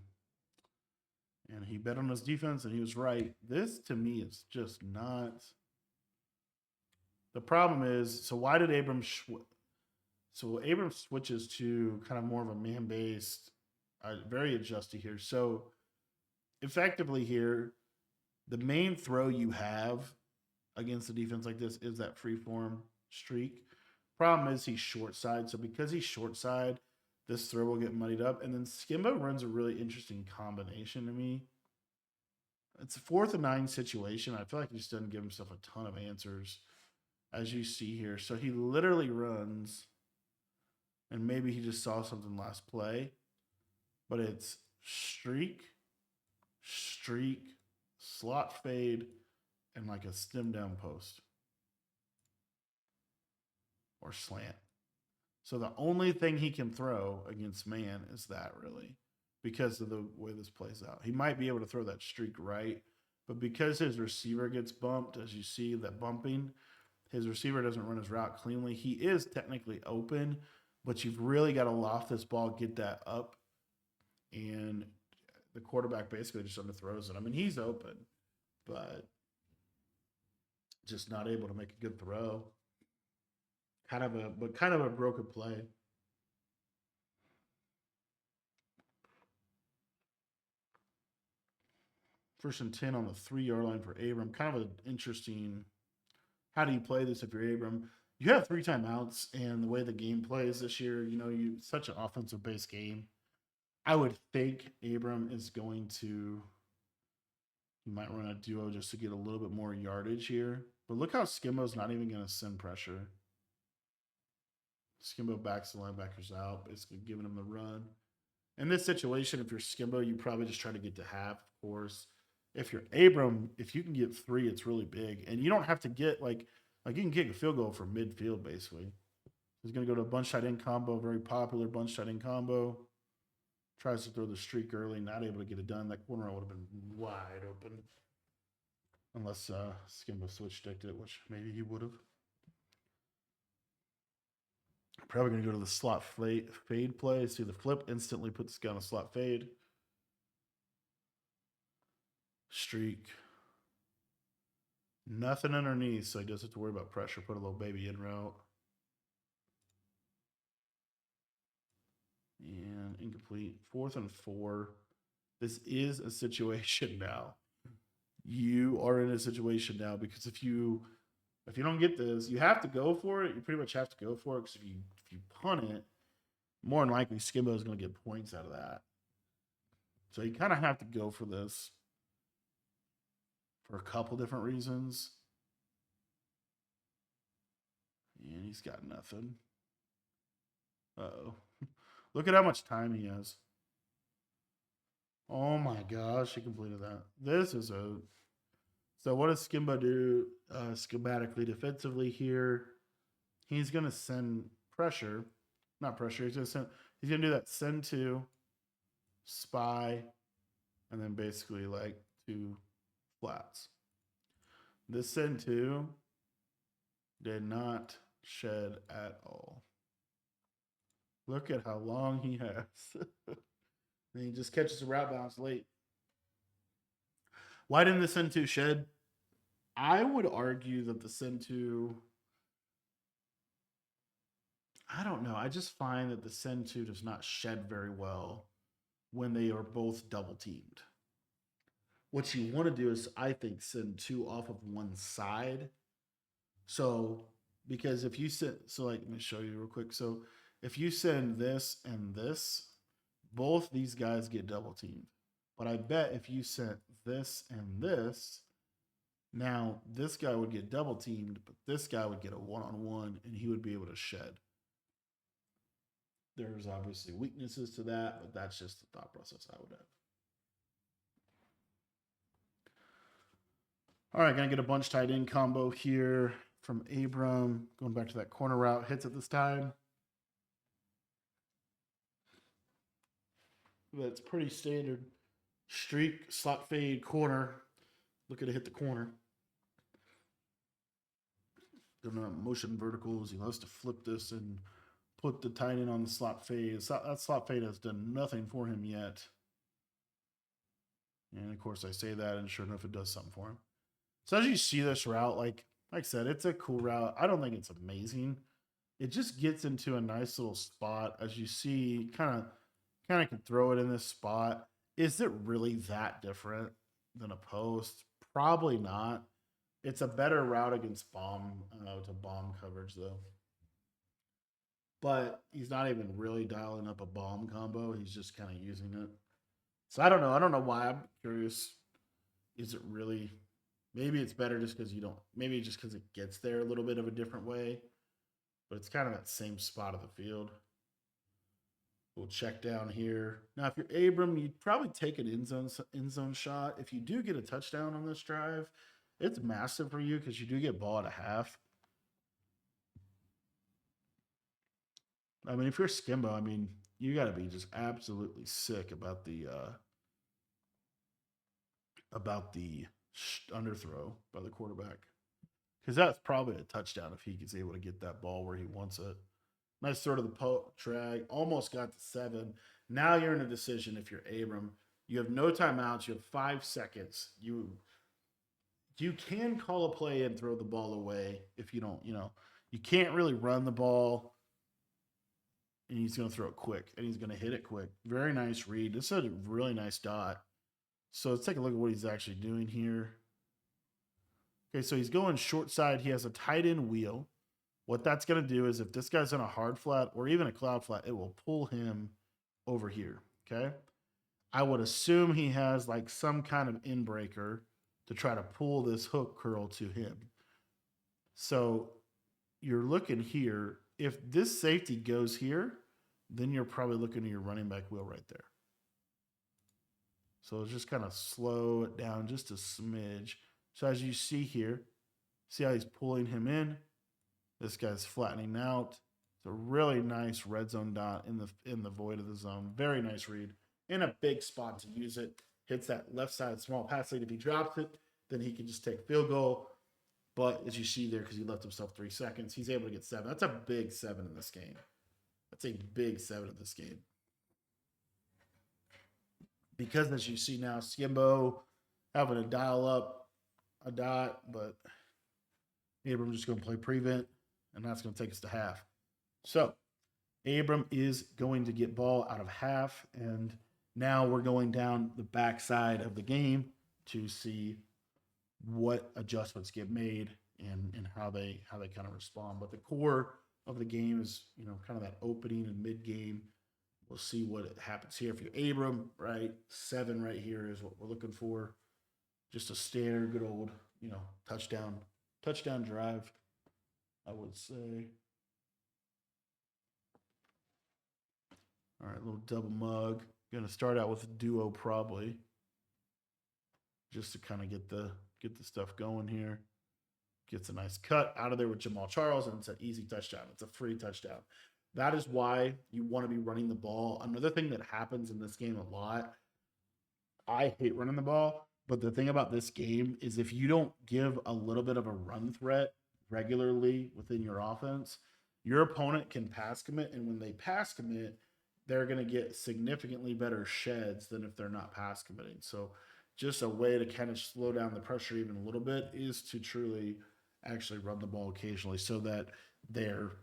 he bet on his defense and he was right. This to me is just not. The problem is, so why did so Abram switches to kind of more of a man-based, very adjusty here. So effectively here, the main throw you have against a defense like this is that free form streak. Problem is he's short side. So because he's short side, this throw will get muddied up. And then Skimbo runs a really interesting combination to me. It's a 4th and 9 situation. I feel like he just doesn't give himself a ton of answers, as you see here. So he literally runs, and maybe he just saw something last play, but it's streak, slot fade, and like a stem down post or slant. So the only thing he can throw against man is that, really, because of the way this plays out. He might be able to throw that streak right, but because his receiver gets bumped, as you see that bumping, his receiver doesn't run his route cleanly. He is technically open, but you've really got to loft this ball, get that up and the quarterback basically just underthrows it. I mean, he's open, but just not able to make a good throw. Kind of a broken play. First and 10 on the 3 yard line for Abram. Kind of an interesting. How do you play this if you're Abram? You have 3 timeouts, and the way the game plays this year, you such an offensive based game. I would think Abram is going to. You might run a duo just to get a little bit more yardage here. But look how Skimbo's not even going to send pressure. Skimbo backs the linebackers out, basically giving them the run. In this situation, if you're Skimbo, you probably just try to get to half, of course. If you're Abram, if you can get 3, it's really big. And you don't have to get like you can kick a field goal from midfield, basically. He's going to go to a bunch tight end combo, very popular bunch tight end combo. Tries to throw the streak early, not able to get it done. That corner would have been wide open. Unless Skimbo switch sticked it, which maybe he would have. Probably going to go to the slot fade play. See the flip, instantly put this guy on a slot fade. Streak. Nothing underneath, so he doesn't have to worry about pressure. Put a little baby in route. And incomplete. 4th and 4. This is a situation now. You are in a situation now because if you don't get this, you have to go for it. You pretty much have to go for it because if you punt it, more than likely Skimbo is going to get points out of that. So you kind of have to go for this for a couple different reasons. And he's got nothing. Uh-oh. Look at how much time he has. Oh my gosh, he completed that. This is a... So what does Skimbo do schematically, defensively here? He's going to send pressure. Not pressure. He's going to do that send to, spy, and then basically like 2 flats. This send to did not shed at all. Look at how long he has. And he just catches a route bounce late. Why didn't the send to shed? I would argue that the send to, I don't know. I just find that the send to does not shed very well when they are both double teamed. What you want to do is, I think, send 2 off of one side. So, because if you send, so like, let me show you real quick. So, if you send this and this, both these guys get double teamed. But I bet if you sent this and this, now this guy would get double teamed, but this guy would get a one-on-one and he would be able to shed. There's obviously weaknesses to that, but that's just the thought process I would have. All right, gonna get a bunch tight end combo here from Abram. Going back to that corner route, hits it this time. That's pretty standard. Streak, slot fade, corner. Looking to hit the corner. Gonna motion verticals. He loves to flip this and put the tight end on the slot fade. That slot fade has done nothing for him yet. And of course, I say that, and sure enough, it does something for him. So as you see this route, like I said, it's a cool route. I don't think it's amazing. It just gets into a nice little spot. As you see, kind of can throw it in this spot. Is it really that different than a post? Probably not. It's a better route against bomb coverage though. But he's not even really dialing up a bomb combo. He's just kind of using it. So I don't know. I don't know why. I'm curious. Is it really? Maybe it's better just because you don't. Maybe just because it gets there a little bit of a different way. But it's kind of that same spot of the field. We'll check down here. Now, if you're Abram, you'd probably take an end zone shot. If you do get a touchdown on this drive, it's massive for you because you do get ball at a half. I mean, if you're Skimbo, I mean, you got to be just absolutely sick about the underthrow by the quarterback, because that's probably a touchdown if he is able to get that ball where he wants it. Nice sort of the drag, almost got to 7. Now you're in a decision if you're Abram. You have no timeouts. You have 5 seconds. You can call a play and throw the ball away if you don't, you can't really run the ball, and he's going to throw it quick and he's going to hit it quick. Very nice read. This is a really nice dot. So let's take a look at what he's actually doing here. Okay, so he's going short side. He has a tight end wheel. What that's going to do is if this guy's on a hard flat or even a cloud flat, it will pull him over here. Okay. I would assume he has like some kind of in breaker to try to pull this hook curl to him. So you're looking here. If this safety goes here, then you're probably looking at your running back wheel right there. So let's just kind of slow it down just a smidge. So as you see here, see how he's pulling him in? This guy's flattening out. It's a really nice red zone dot in the void of the zone. Very nice read. In a big spot to use it. Hits that left side small pass lead. If he drops it, then he can just take field goal. But as you see there, because he left himself 3 seconds, he's able to get 7. That's a big 7 in this game. That's a big 7 in this game. Because as you see now, Skimbo having to dial up a dot, but Abram just going to play prevent, and that's going to take us to half. So Abram is going to get ball out of half, and now we're going down the backside of the game to see what adjustments get made and how they kind of respond. But the core of the game is, kind of that opening and mid game. We'll see what happens here. If you're Abram, right, 7 right here is what we're looking for. Just a standard, good old, touchdown drive, I would say. All right, little double mug. Going to start out with a duo probably, just to kind of get the stuff going here. Gets a nice cut out of there with Jamal Charles, and it's an easy touchdown. It's a free touchdown. That is why you want to be running the ball. Another thing that happens in this game a lot, I hate running the ball, but the thing about this game is if you don't give a little bit of a run threat regularly within your offense, your opponent can pass commit, and when they pass commit, they're going to get significantly better sheds than if they're not pass committing. So just a way to kind of slow down the pressure even a little bit is to truly actually run the ball occasionally so that they're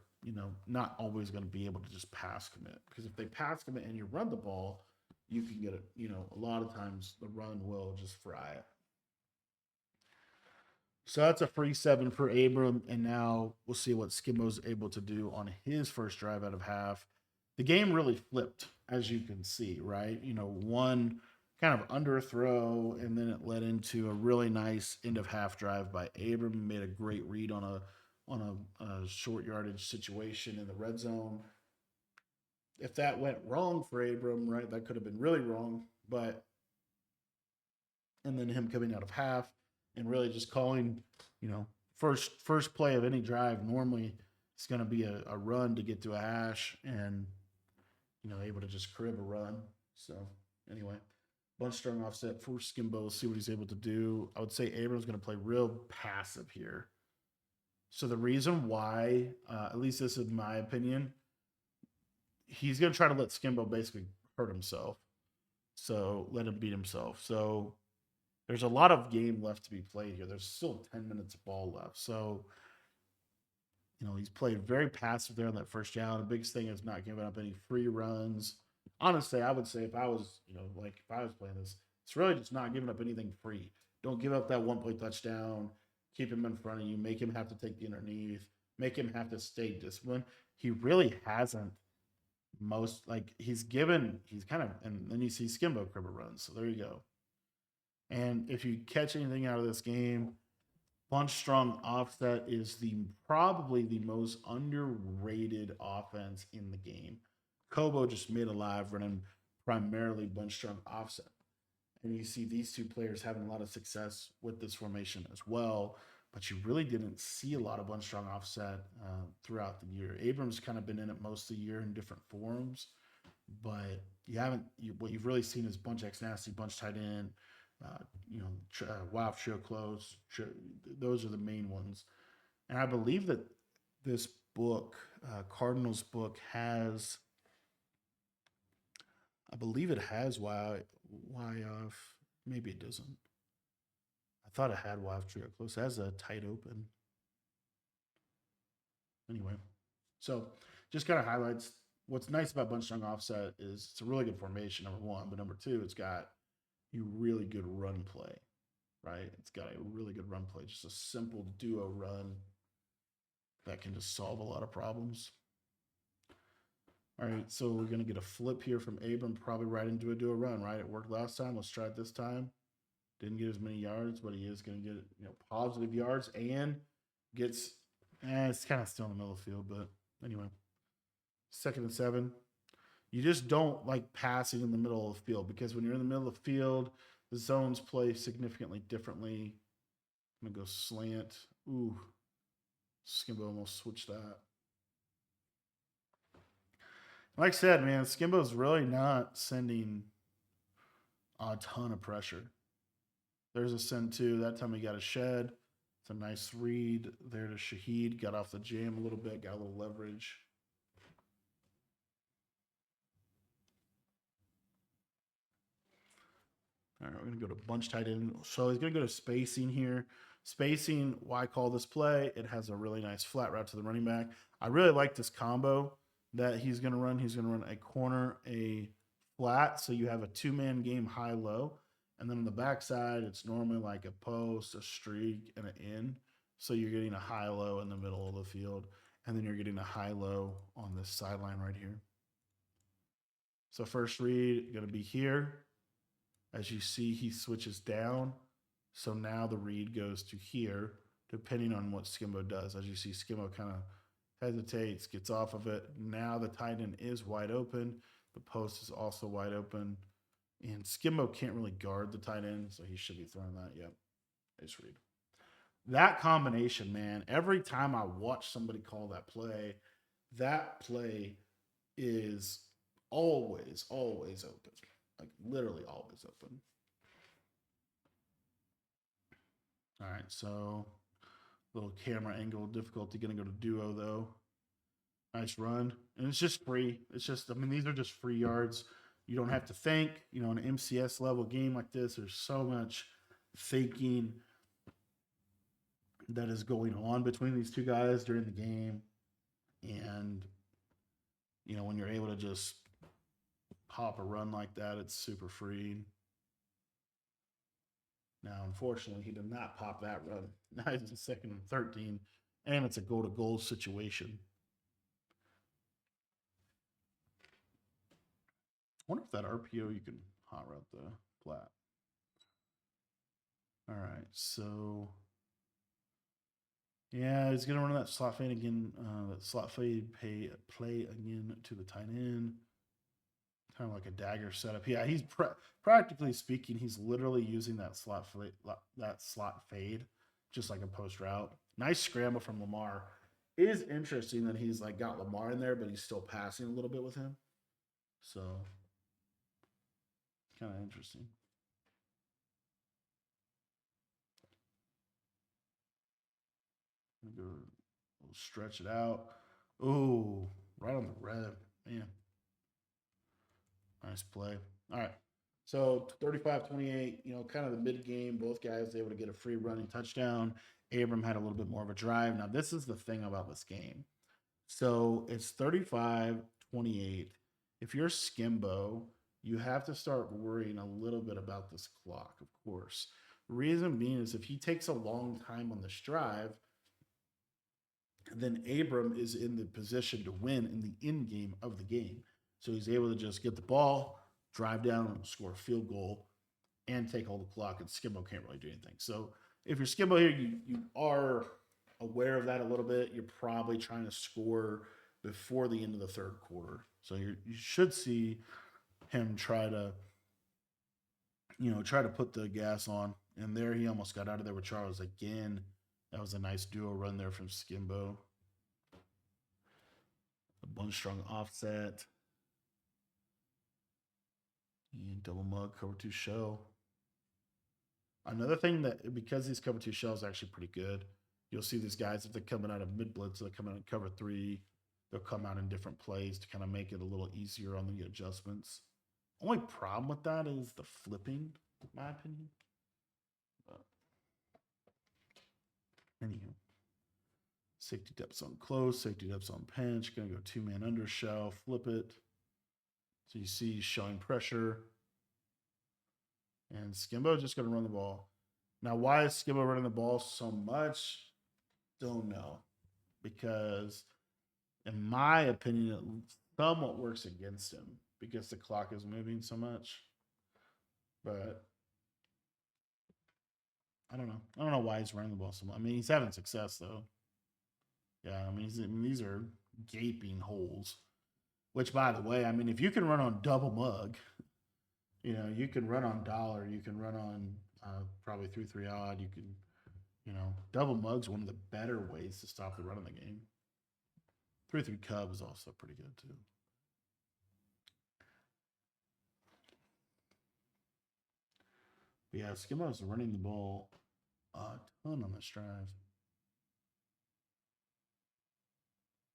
not always going to be able to just pass commit. Because if they pass commit and you run the ball, you can get it, a lot of times the run will just fry it. So that's a free 7 for Abram. And now we'll see what Skimbo's able to do on his first drive out of half. The game really flipped, as you can see, right? One kind of under throw, and then it led into a really nice end of half drive by Abram. He made a great read on a short yardage situation in the red zone. If that went wrong for Abram, right, that could have been really wrong. But and then him coming out of half and really just calling, first play of any drive. Normally, it's going to be a run to get to a hash, and able to just crib a run. So anyway, bunch strong offset for Skimbo. See what he's able to do. I would say Abram's going to play real passive here. So the reason why, at least this is my opinion, he's going to try to let Skimbo basically hurt himself. So let him beat himself. So there's a lot of game left to be played here. There's still 10 minutes of ball left. So, he's played very passive there on that first down. The biggest thing is not giving up any free runs. Honestly, I would say if I was, if I was playing this, it's really just not giving up anything free. Don't give up that 1-play touchdown. Keep him in front of you. Make him have to take the underneath. Make him have to stay disciplined. He really hasn't he's kind of, and then you see Skimbo cribber runs. So there you go. And if you catch anything out of this game, bunch strong offset is probably the most underrated offense in the game. Kobo just made alive running primarily bunch strong offset. And you see these two players having a lot of success with this formation as well. But you really didn't see a lot of bunch strong offset throughout the year. Abrams kind of been in it most of the year in different forms. But what you've really seen is bunch X nasty, bunch tight end, WAF trio close. Those are the main ones. And I believe that this book, Cardinals book, has I believe it has Y off. Maybe it doesn't. I thought it had Y off trigger close. It has a tight open. Anyway, so just kind of highlights what's nice about bunch strong offset is it's a really good formation, number one, but number two, it's got a really good run play, right? It's got a really good run play, just a simple duo run that can just solve a lot of problems. All right, so we're gonna get a flip here from Abram, probably right into a duo run, right? It worked last time. Let's try it this time. Didn't get as many yards, but he is gonna get positive yards and gets. It's kind of still in the middle of the field, but anyway, 2nd and 7. You just don't like passing in the middle of the field because when you're in the middle of the field, the zones play significantly differently. I'm gonna go slant. Ooh, Skimbo almost switched that. Like I said, man, Skimbo's really not sending a ton of pressure. There's a send two. That time he got a shed. It's a nice read there to Shaheed. Got off the jam a little bit, got a little leverage. All right, we're going to go to bunch tight end. So he's going to go to spacing here. Spacing, why call this play? It has a really nice flat route to the running back. I really like this combo that he's going to run. He's going to run a corner, a flat. So you have a two-man game high-low. And then on the backside, it's normally like a post, a streak, and an in. So you're getting a high-low in the middle of the field. And then you're getting a high-low on this sideline right here. So first read, going to be here. As you see, he switches down. So now the read goes to here, depending on what Skimbo does. As you see, Skimbo kind of hesitates, gets off of it. Now the tight end is wide open. The post is also wide open. And Skimbo can't really guard the tight end, so he should be throwing that. Yep. Nice read. That combination, man, every time I watch somebody call that play is always open. Like literally always open. All right, so little camera angle difficulty. Gonna go to duo though. Nice run, and it's just free. It's just, I mean, these are just free yards. You don't have to think. An MCS level game like this, there's so much thinking that is going on between these two guys during the game, and when you're able to just pop a run like that, it's super free. Now, unfortunately, he did not pop that run. Now he's in 2nd and 13, and it's a goal-to-goal situation. I wonder if that RPO you can hot route the flat. All right, so yeah, he's gonna run that slot fade again. That slot fade play again to the tight end. Kind of like a dagger setup. Yeah, he's practically speaking, he's literally using that slot fade, just like a post route. Nice scramble from Lamar. It is interesting that he's like got Lamar in there, but he's still passing a little bit with him. So kind of interesting. Go stretch it out. Oh, right on the red, man. Nice play. All right. So 35-28, kind of the mid game. Both guys able to get a free running touchdown. Abram had a little bit more of a drive. Now, this is the thing about this game. So it's 35-28. If you're Skimbo, you have to start worrying a little bit about this clock, of course. Reason being is if he takes a long time on this drive, then Abram is in the position to win in the end game of the game. So he's able to just get the ball, drive down, and score a field goal, and take all the clock, and Skimbo can't really do anything. So if you're Skimbo here, you are aware of that a little bit. You're probably trying to score before the end of the third quarter. So you should see him try to put the gas on. And there he almost got out of there with Charles again. That was a nice duo run there from Skimbo. A bunch strong offset. And double mug, cover two shell. Another thing that, because these cover two shells are actually pretty good, you'll see these guys, if they're coming out of mid blitz, they'll come out in cover three. They'll come out in different plays to kind of make it a little easier on the adjustments Only problem with that is the flipping, in my opinion. But anywho. Safety depths on close, safety depths on pinch. Gonna go 2-man undershell, flip it. So you see showing pressure. And Skimbo just gonna run the ball. Now, why is Skimbo running the ball so much? Don't know. Because in my opinion, it somewhat works against him because the clock is moving so much. But I don't know. I don't know why he's running the ball so much. I mean, he's having success though. Yeah, I mean, these are gaping holes. Which, by the way, I mean, if you can run on double mug, you know, you can run on dollar, you can run on probably 3-3 odd, you can, you know, double mug's one of the better ways to stop the run of the game. 3-3 cub is also pretty good too. But yeah, Skimbo's running the ball a ton on this drive.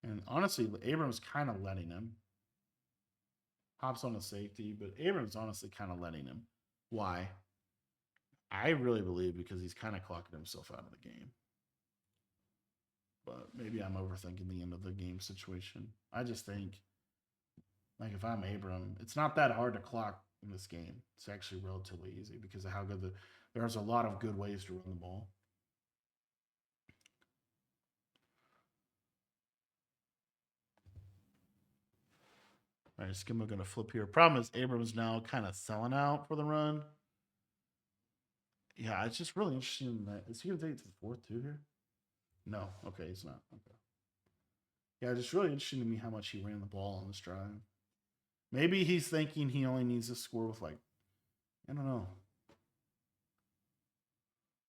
And honestly, Abrams kind of letting him. Hops on a safety, but Abrams honestly kind of letting him. Why? I really believe because he's kind of clocking himself out of the game. But maybe I'm overthinking the end of the game situation. I just think, like, if I'm Abram, it's not that hard to clock in this game. It's actually relatively easy because of how good there's a lot of good ways to run the ball. All right, Skimbo going to flip here. Problem is Abrams now kind of selling out for the run. Yeah, it's just really interesting that is he going to take it to the fourth too here? No, okay, he's not. Okay. Yeah, it's really interesting to me how much he ran the ball on this drive. Maybe he's thinking he only needs to score with like, I don't know,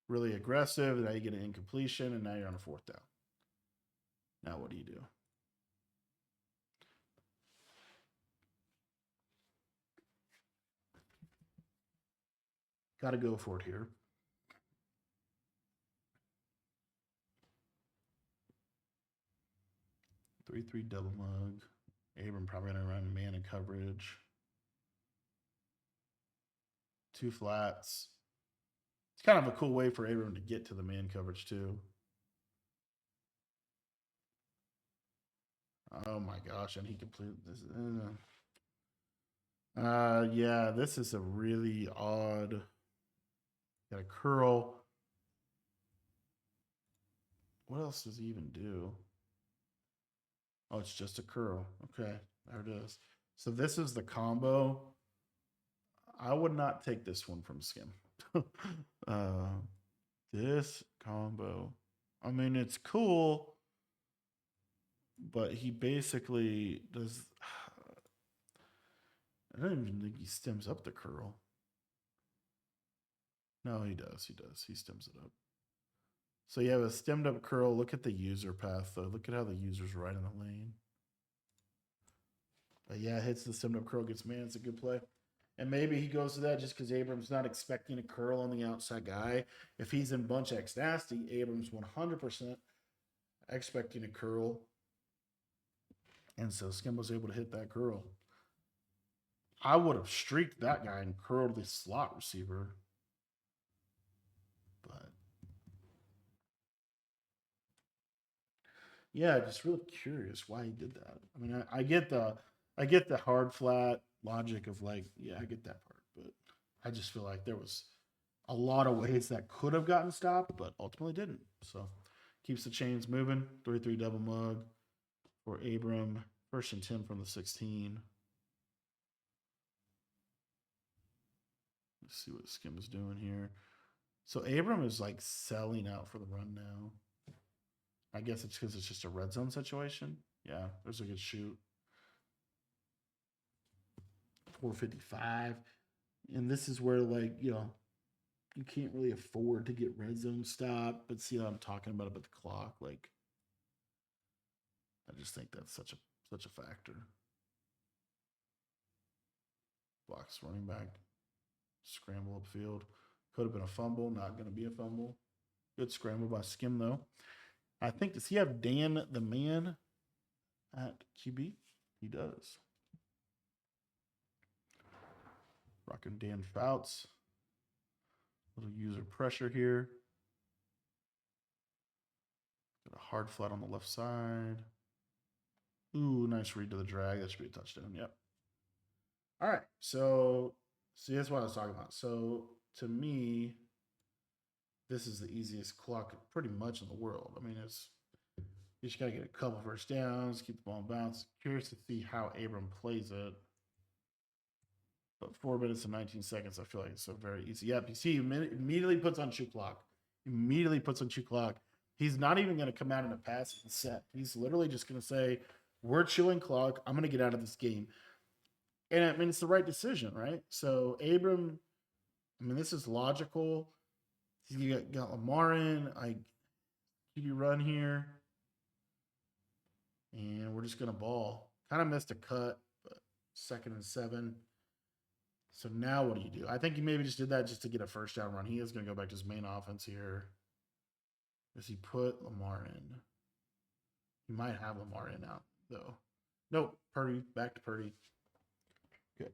really aggressive. Now you get an incompletion, and now you're on a fourth down. Now what do you do? Got to go for it here. 3-3 double mug. Abram probably gonna run man in coverage. 2 flats. It's kind of a cool way for Abram to get to the man coverage too. Oh my gosh, and he completed this. Yeah, this is a really odd. Got a curl. What else does he even do? Oh, it's just a curl. Okay, there it is. So this is the combo. I would not take this one from Skim. This combo. I mean, it's cool, but he basically does. I don't even think he stems up the curl. No, he does. He does. He stems it up. So you have a stemmed up curl. Look at the user path, though. Look at how the user's right in the lane. But yeah, hits the stemmed up curl, gets man. It's a good play. And maybe he goes to that just because Abrams not expecting a curl on the outside guy. If he's in bunch X nasty, Abrams 100% expecting a curl. And so Skim was able to hit that curl. I would have streaked that guy and curled the slot receiver. But yeah, just really curious why he did that. I mean, I get the hard flat logic of like, yeah, I get that part, but I just feel like there was a lot of ways that could have gotten stopped, but ultimately didn't. So keeps the chains moving. 3-3 double mug for Abram. 1st and 10 from the 16. Let's see what Skim is doing here. So Abram is like selling out for the run now. I guess it's because it's just a red zone situation. Yeah, there's a good shoot. 455. And this is where, like, you know, you can't really afford to get red zone stop. But see how I'm talking about the clock? Like, I just think that's such a factor. Blocks running back. Scramble upfield. Could have been a fumble. Not going to be a fumble. Good scramble by Skim, though. I think, does he have Dan the Man at QB? He does. Rocking Dan Fouts. Little user pressure here. Got a hard flat on the left side. Ooh, nice read to the drag. That should be a touchdown. Yep. All right. So, see, that's what I was talking about. So, to me, this is the easiest clock pretty much in the world. I mean, it's you just got to get a couple first downs, keep the ball bounced. Curious to see how Abram plays it. But 4 minutes and 19 seconds, I feel like it's so very easy. Yep, you see, he immediately puts on shoe clock. Immediately puts on shoe clock. He's not even going to come out in a passing set. He's literally just going to say, we're chewing clock. I'm going to get out of this game. And I mean, it's the right decision, right? So Abram, I mean, this is logical. You got Lamar in. I keep you run here. And we're just going to ball. Kind of missed a cut, but 2nd and 7. So now what do you do? I think he maybe just did that just to get a first down run. He is going to go back to his main offense here. Does he put Lamar in? He might have Lamar in out, though. Nope. Purdy. Back to Purdy. Good.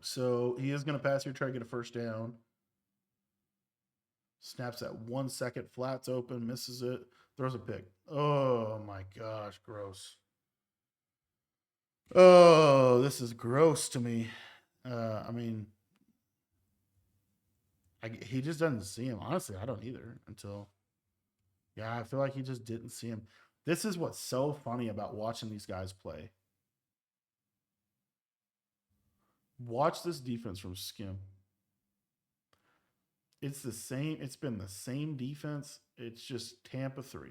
So he is going to pass here, try to get a first down. Snaps that 1 second. Flats open. Misses it. Throws a pick. Oh, my gosh. Gross. Oh, this is gross to me. I mean, he just doesn't see him. Honestly, I don't either until. Yeah, I feel like he just didn't see him. This is what's so funny about watching these guys play. Watch this defense from Skim. It's the same. It's been the same defense. It's just Tampa 3.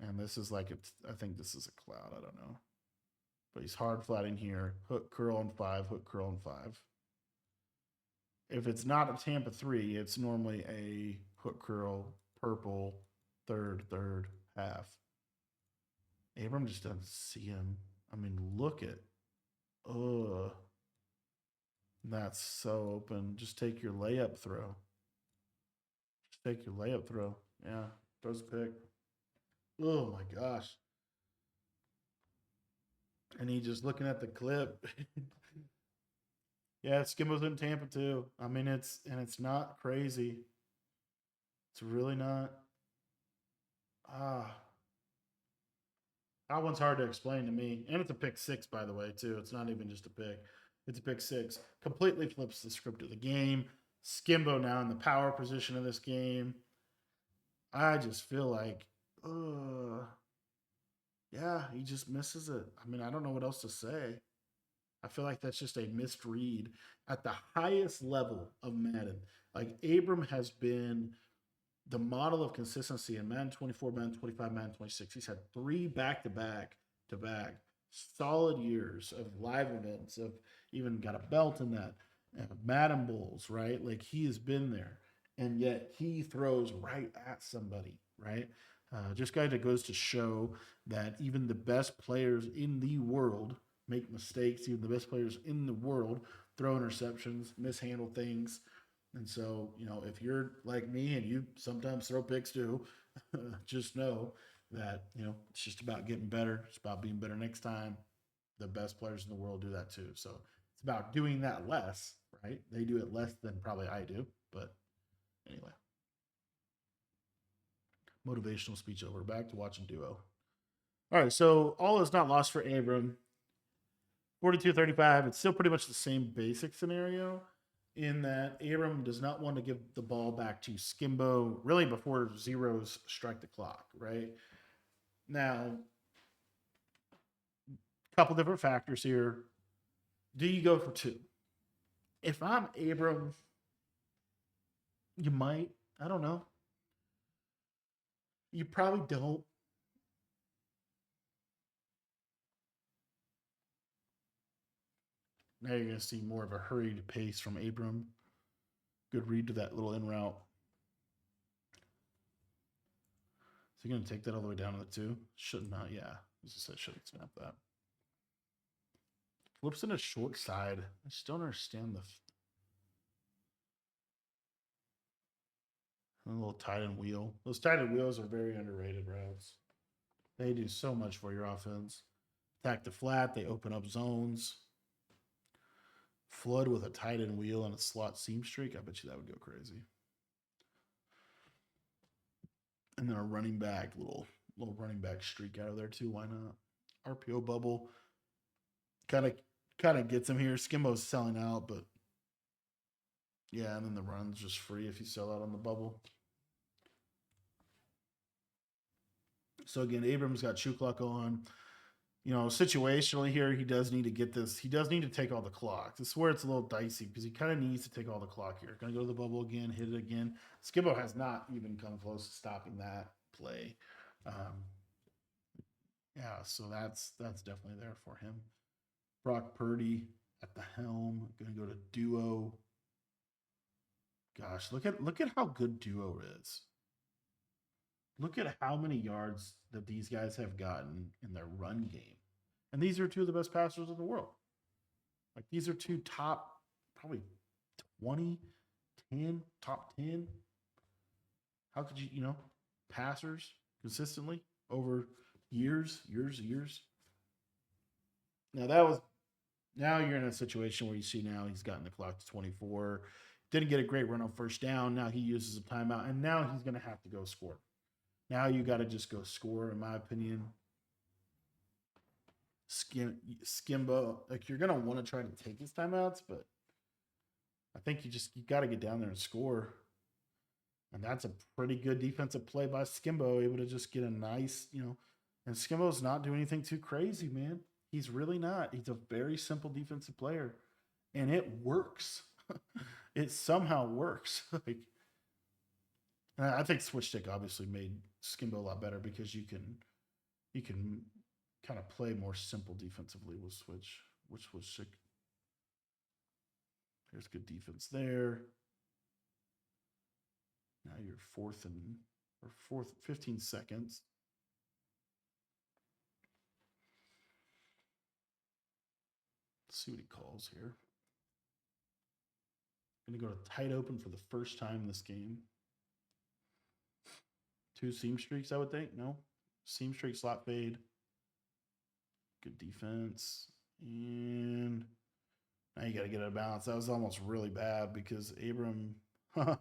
And this is like, I think this is a cloud. I don't know. But he's hard flatting here. Hook curl on 5, hook curl on 5. If it's not a Tampa 3, it's normally a hook curl, purple, third, half. Abram just doesn't see him. I mean, look at. Ugh. That's so open. Just take your layup throw. Just take your layup throw. Yeah. Throws a pick. Oh my gosh. And he just looking at the clip. Yeah, Skimbo's in Tampa too. I mean, it's not crazy. It's really not. That one's hard to explain to me. And it's a pick 6, by the way, too. It's not even just a pick. It's a pick 6. Completely flips the script of the game. Skimbo now in the power position of this game. I just feel like, yeah, he just misses it. I mean, I don't know what else to say. I feel like that's just a misread at the highest level of Madden. Like, Abram has been the model of consistency in Madden 24, Madden 25, Madden 26. He's had 3 back-to-back solid years of live events, of even got a belt in that, Madden Bulls, right? Like, he has been there, and yet he throws right at somebody, right? Just kind of goes to show that even the best players in the world make mistakes. Even the best players in the world throw interceptions, mishandle things. And so, if you're like me and you sometimes throw picks too, just know that, it's just about getting better. It's about being better next time. The best players in the world do that too. So it's about doing that less, right? They do it less than probably I do. But anyway, motivational speech over. Back to watching duo. All right. So all is not lost for Abram. 42-35. It's still pretty much the same basic scenario in that Abram does not want to give the ball back to Skimbo really before zeros strike the clock, right? Now, a couple different factors here. Do you go for 2? If I'm Abram, you might. I don't know. You probably don't. Now you're going to see more of a hurried pace from Abram. Good read to that little in route. So you're going to take that all the way down to the 2? Shouldn't not, yeah. As I said, shouldn't snap that. Flips in a short side. I just don't understand a little tight end wheel. Those tight end wheels are very underrated routes. They do so much for your offense. Attack the flat. They open up zones. Flood with a tight end wheel and a slot seam streak. I bet you that would go crazy. And then a running back, little running back streak out of there too. Why not? RPO bubble kind of kind of gets him here. Skimbo's selling out, but yeah, and then the run's just free if you sell out on the bubble. So again, Abrams got shoe clock on. You know, situationally here, he does need to get this. He does need to take all the clock. This is where it's a little dicey because he kind of needs to take all the clock here. Gonna go to the bubble again, hit it again. Skibbo has not even come close to stopping that play. Um, yeah, so that's definitely there for him. Brock Purdy at the helm. Gonna go to duo. Gosh, look at how good duo is. Look at how many yards that these guys have gotten in their run game. And these are two of the best passers in the world. Like these are two top, probably 20, 10, top 10. How could you, passers consistently over years. Now you're in a situation where you see now he's gotten the clock to 24. Didn't get a great run on first down. Now he uses a timeout, and now he's going to have to go score. Now you got to just go score, in my opinion. Skimbo, like you're going to want to try to take his timeouts, but I think you got to get down there and score. And that's a pretty good defensive play by Skimbo, able to just get a nice, and Skimbo's not doing anything too crazy, man. He's really not. He's a very simple defensive player, and it works. It somehow works. Like, and I think Switch Stick obviously made Skimbo a lot better because you can kind of play more simple defensively with Switch, which was sick. There's good defense there. Now you're fourth, 15 seconds. Let's see what he calls here. Going to go to tight open for the first time in this game. 2 seam streaks, I would think. No. Seam streak, slot fade. Good defense. And now you got to get out of balance. That was almost really bad because Abram, that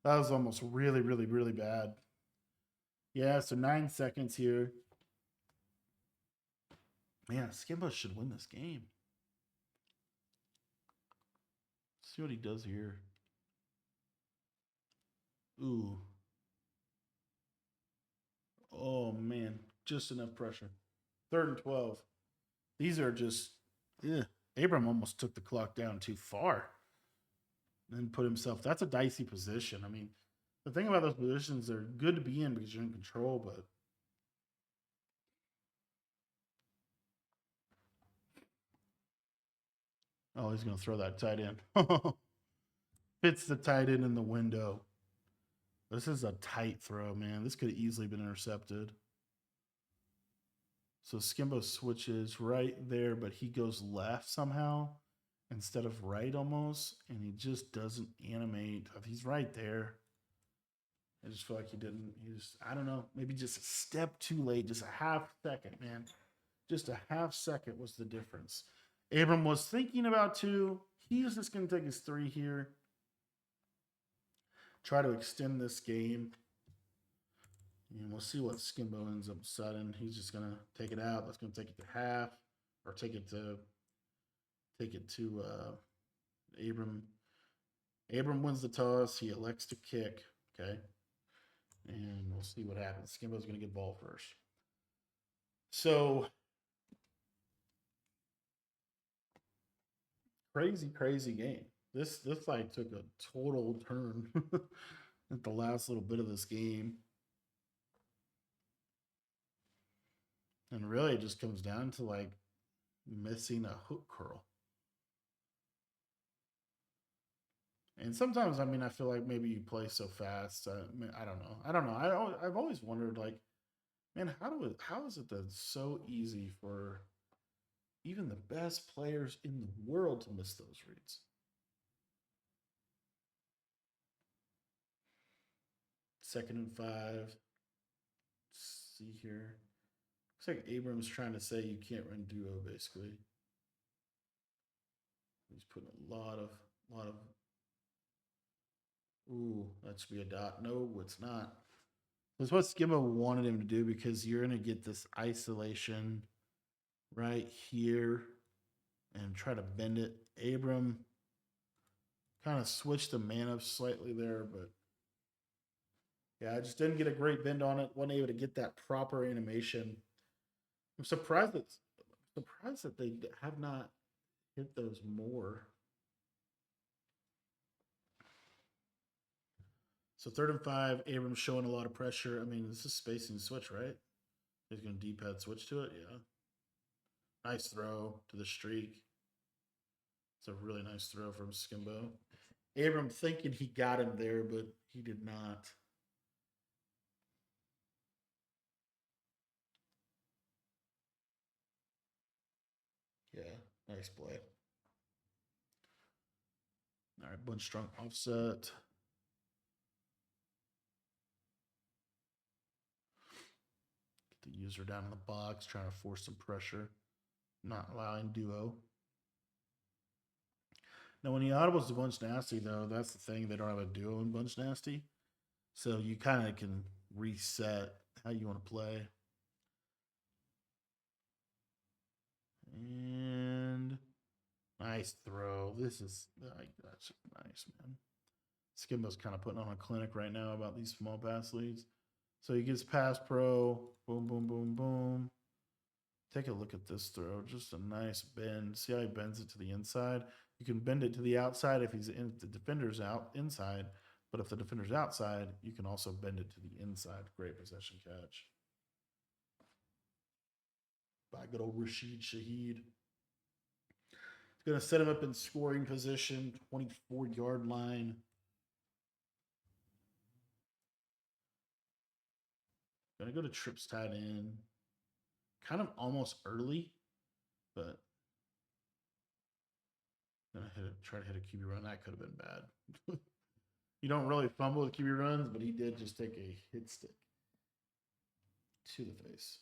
was almost really, really, really bad. Yeah, so 9 seconds here. Man, Skimbo should win this game. Let's see what he does here. Ooh. Oh, man. Just enough pressure. 3rd and 12. These are just, yeah. Abram almost took the clock down too far and put himself. That's a dicey position. I mean, the thing about those positions, they're good to be in because you're in control, but oh, he's going to throw that tight end. Fits the tight end in the window. This is a tight throw, man. This could have easily been intercepted. So Skimbo switches right there, but he goes left somehow instead of right almost, and he just doesn't animate. He's right there. I just feel like he didn't. I don't know, maybe just a step too late, just a half second, man. Just a half second was the difference. Abram was thinking about 2. He is just going to take his 3 here. Try to extend this game. And we'll see what Skimbo ends up deciding. He's just going to take it out. That's going to take it to half or take it to Abram. Abram wins the toss. He elects to kick. Okay. And we'll see what happens. Skimbo's going to get ball first. So crazy game. This fight took a total turn at the last little bit of this game. And really it just comes down to like missing a hook curl. And sometimes, I mean, I feel like maybe you play so fast. I don't know. I've always wondered, like, man, how is it that it's so easy for even the best players in the world to miss those reads? 2nd and 5. Let's see here. Looks like Abrams trying to say you can't run duo, basically. He's putting a lot of. Ooh, that should be a dot. No, it's not. That's what Skimmo wanted him to do because you're gonna get this isolation right here and try to bend it. Abram kind of switched the man up slightly there, but yeah, I just didn't get a great bend on it. Wasn't able to get that proper animation. I'm surprised that they have not hit those more. So 3rd and 5, Abrams showing a lot of pressure. I mean, this is spacing switch, right? He's going to D-pad switch to it. Yeah. Nice throw to the streak. It's a really nice throw from Skimbo. Abram thinking he got him there, but he did not. Yeah, nice play. All right, bunch strong offset. Get the user down in the box, trying to force some pressure, not allowing duo. Now, when he audibles to Bunch Nasty, though, that's the thing. They don't have a duo in Bunch Nasty. So you kind of can reset how you want to play. And nice throw. This is like that's nice, man. Skimbo's kind of putting on a clinic right now about these small pass leads. So he gets pass pro. Boom, boom, boom, boom. Take a look at this throw. Just a nice bend. See how he bends it to the inside? You can bend it to the outside if he's in the defender's out inside. But if the defender's outside, you can also bend it to the inside. Great possession catch by good old Rashid Shaheed. It's going to set him up in scoring position, 24-yard line. Going to go to trips tied in. Kind of almost early, but gonna try to hit a QB run. That could have been bad. You don't really fumble with QB runs, but he did just take a hit stick to the face.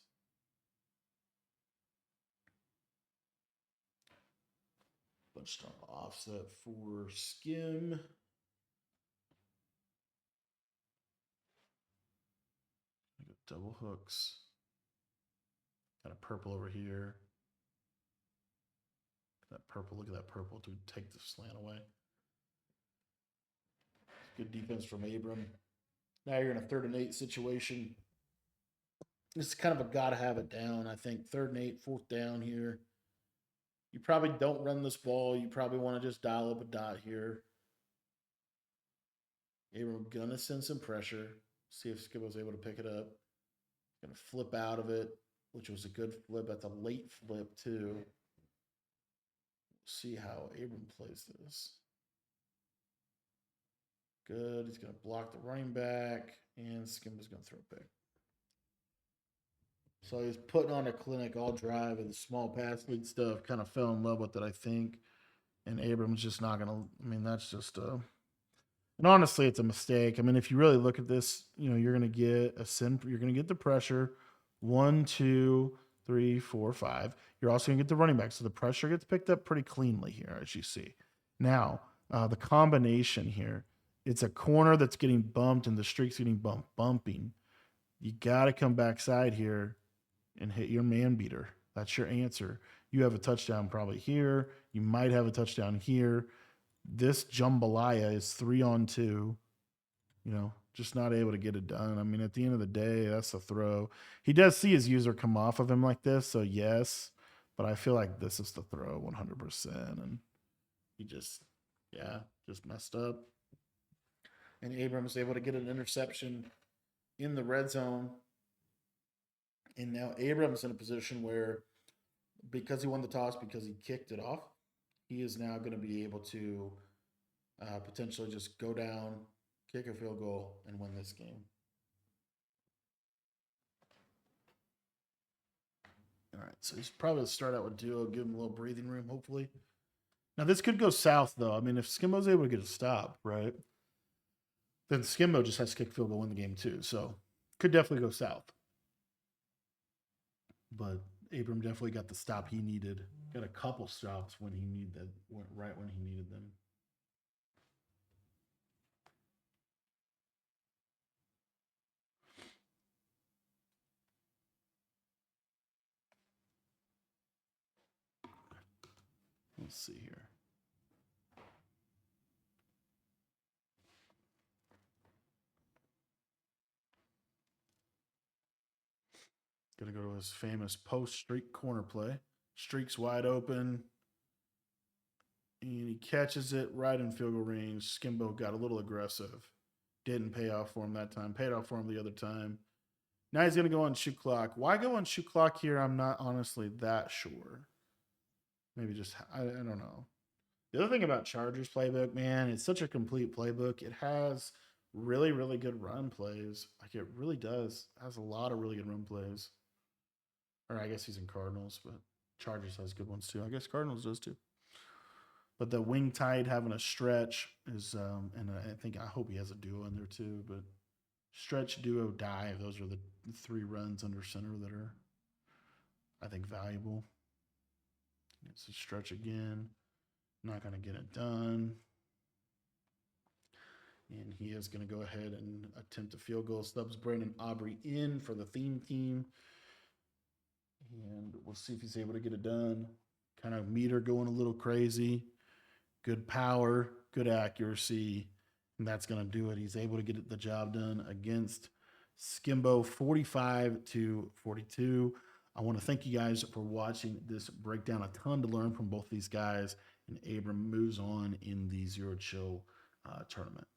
Bunch strong offset for Skim. Double hooks. Got a purple over here. That purple, look at that purple to take the slant away. Good defense from Abram. Now you're in a 3rd and 8 situation. This is kind of a gotta have it down. I think 3rd and 8, 4th down here. You probably don't run this ball. You probably want to just dial up a dot here. Abram gonna send some pressure. See if Skip was able to pick it up. Gonna flip out of it, which was a good flip. That's a late flip too. See how Abram plays this. Good. He's going to block the running back, and Skim is going to throw a pick. So he's putting on a clinic all drive, and the small pass lead stuff kind of fell in love with it, I think. And Abram's just not going to. I mean, that's just and honestly, it's a mistake. I mean, if you really look at this, you know, you're going to get a sin. You're going to get the pressure. 1, 2, 3, 4, 5. You're also going to get the running back. So the pressure gets picked up pretty cleanly here, as you see. Now, the combination here, it's a corner that's getting bumped and the streak's getting bumping. You got to come backside here and hit your man beater. That's your answer. You have a touchdown probably here. You might have a touchdown here. This jambalaya is 3-on-2. You know, just not able to get it done. I mean, at the end of the day, that's a throw. He does see his user come off of him like this, so yes. But I feel like this is the throw 100%. And he just messed up. And Abram was able to get an interception in the red zone. And now Abram's in a position where, because he won the toss, because he kicked it off, he is now going to be able to potentially just go down, kick a field goal, and win this game. All right, so he's probably going to start out with duo, give him a little breathing room, hopefully. Now, this could go south, though. I mean, if Skimbo's able to get a stop, right, then Skimbo just has to kick field goal, win the game, too. So, could definitely go south. But Abram definitely got the stop he needed. Got a couple stops when he needed that, right when he needed them. Let's see here. Gonna go to his famous post streak corner play. Streak's wide open. And he catches it right in field goal range. Skimbo got a little aggressive. Didn't pay off for him that time. Paid off for him the other time. Now he's going to go on shoot clock. Why go on shoot clock here? I'm not honestly that sure. Maybe just, I don't know. The other thing about Chargers playbook, man, it's such a complete playbook. It has really, really good run plays. Like it really does. It has a lot of really good run plays. Or I guess he's in Cardinals, but Chargers has good ones too. I guess Cardinals does too. But the wing tight having a stretch is, and I hope he has a duo in there too. But stretch, duo, dive, those are the three runs under center that are, I think, valuable. It's a stretch again. Not going to get it done. And he is going to go ahead and attempt a field goal. Stubs Brandon Aubrey in for the theme team. And we'll see if he's able to get it done. Kind of meter going a little crazy. Good power, good accuracy. And that's going to do it. He's able to get the job done against Skimbo 45-42. I want to thank you guys for watching this breakdown. A ton to learn from both these guys. And Abram moves on in the Zero Chill tournament.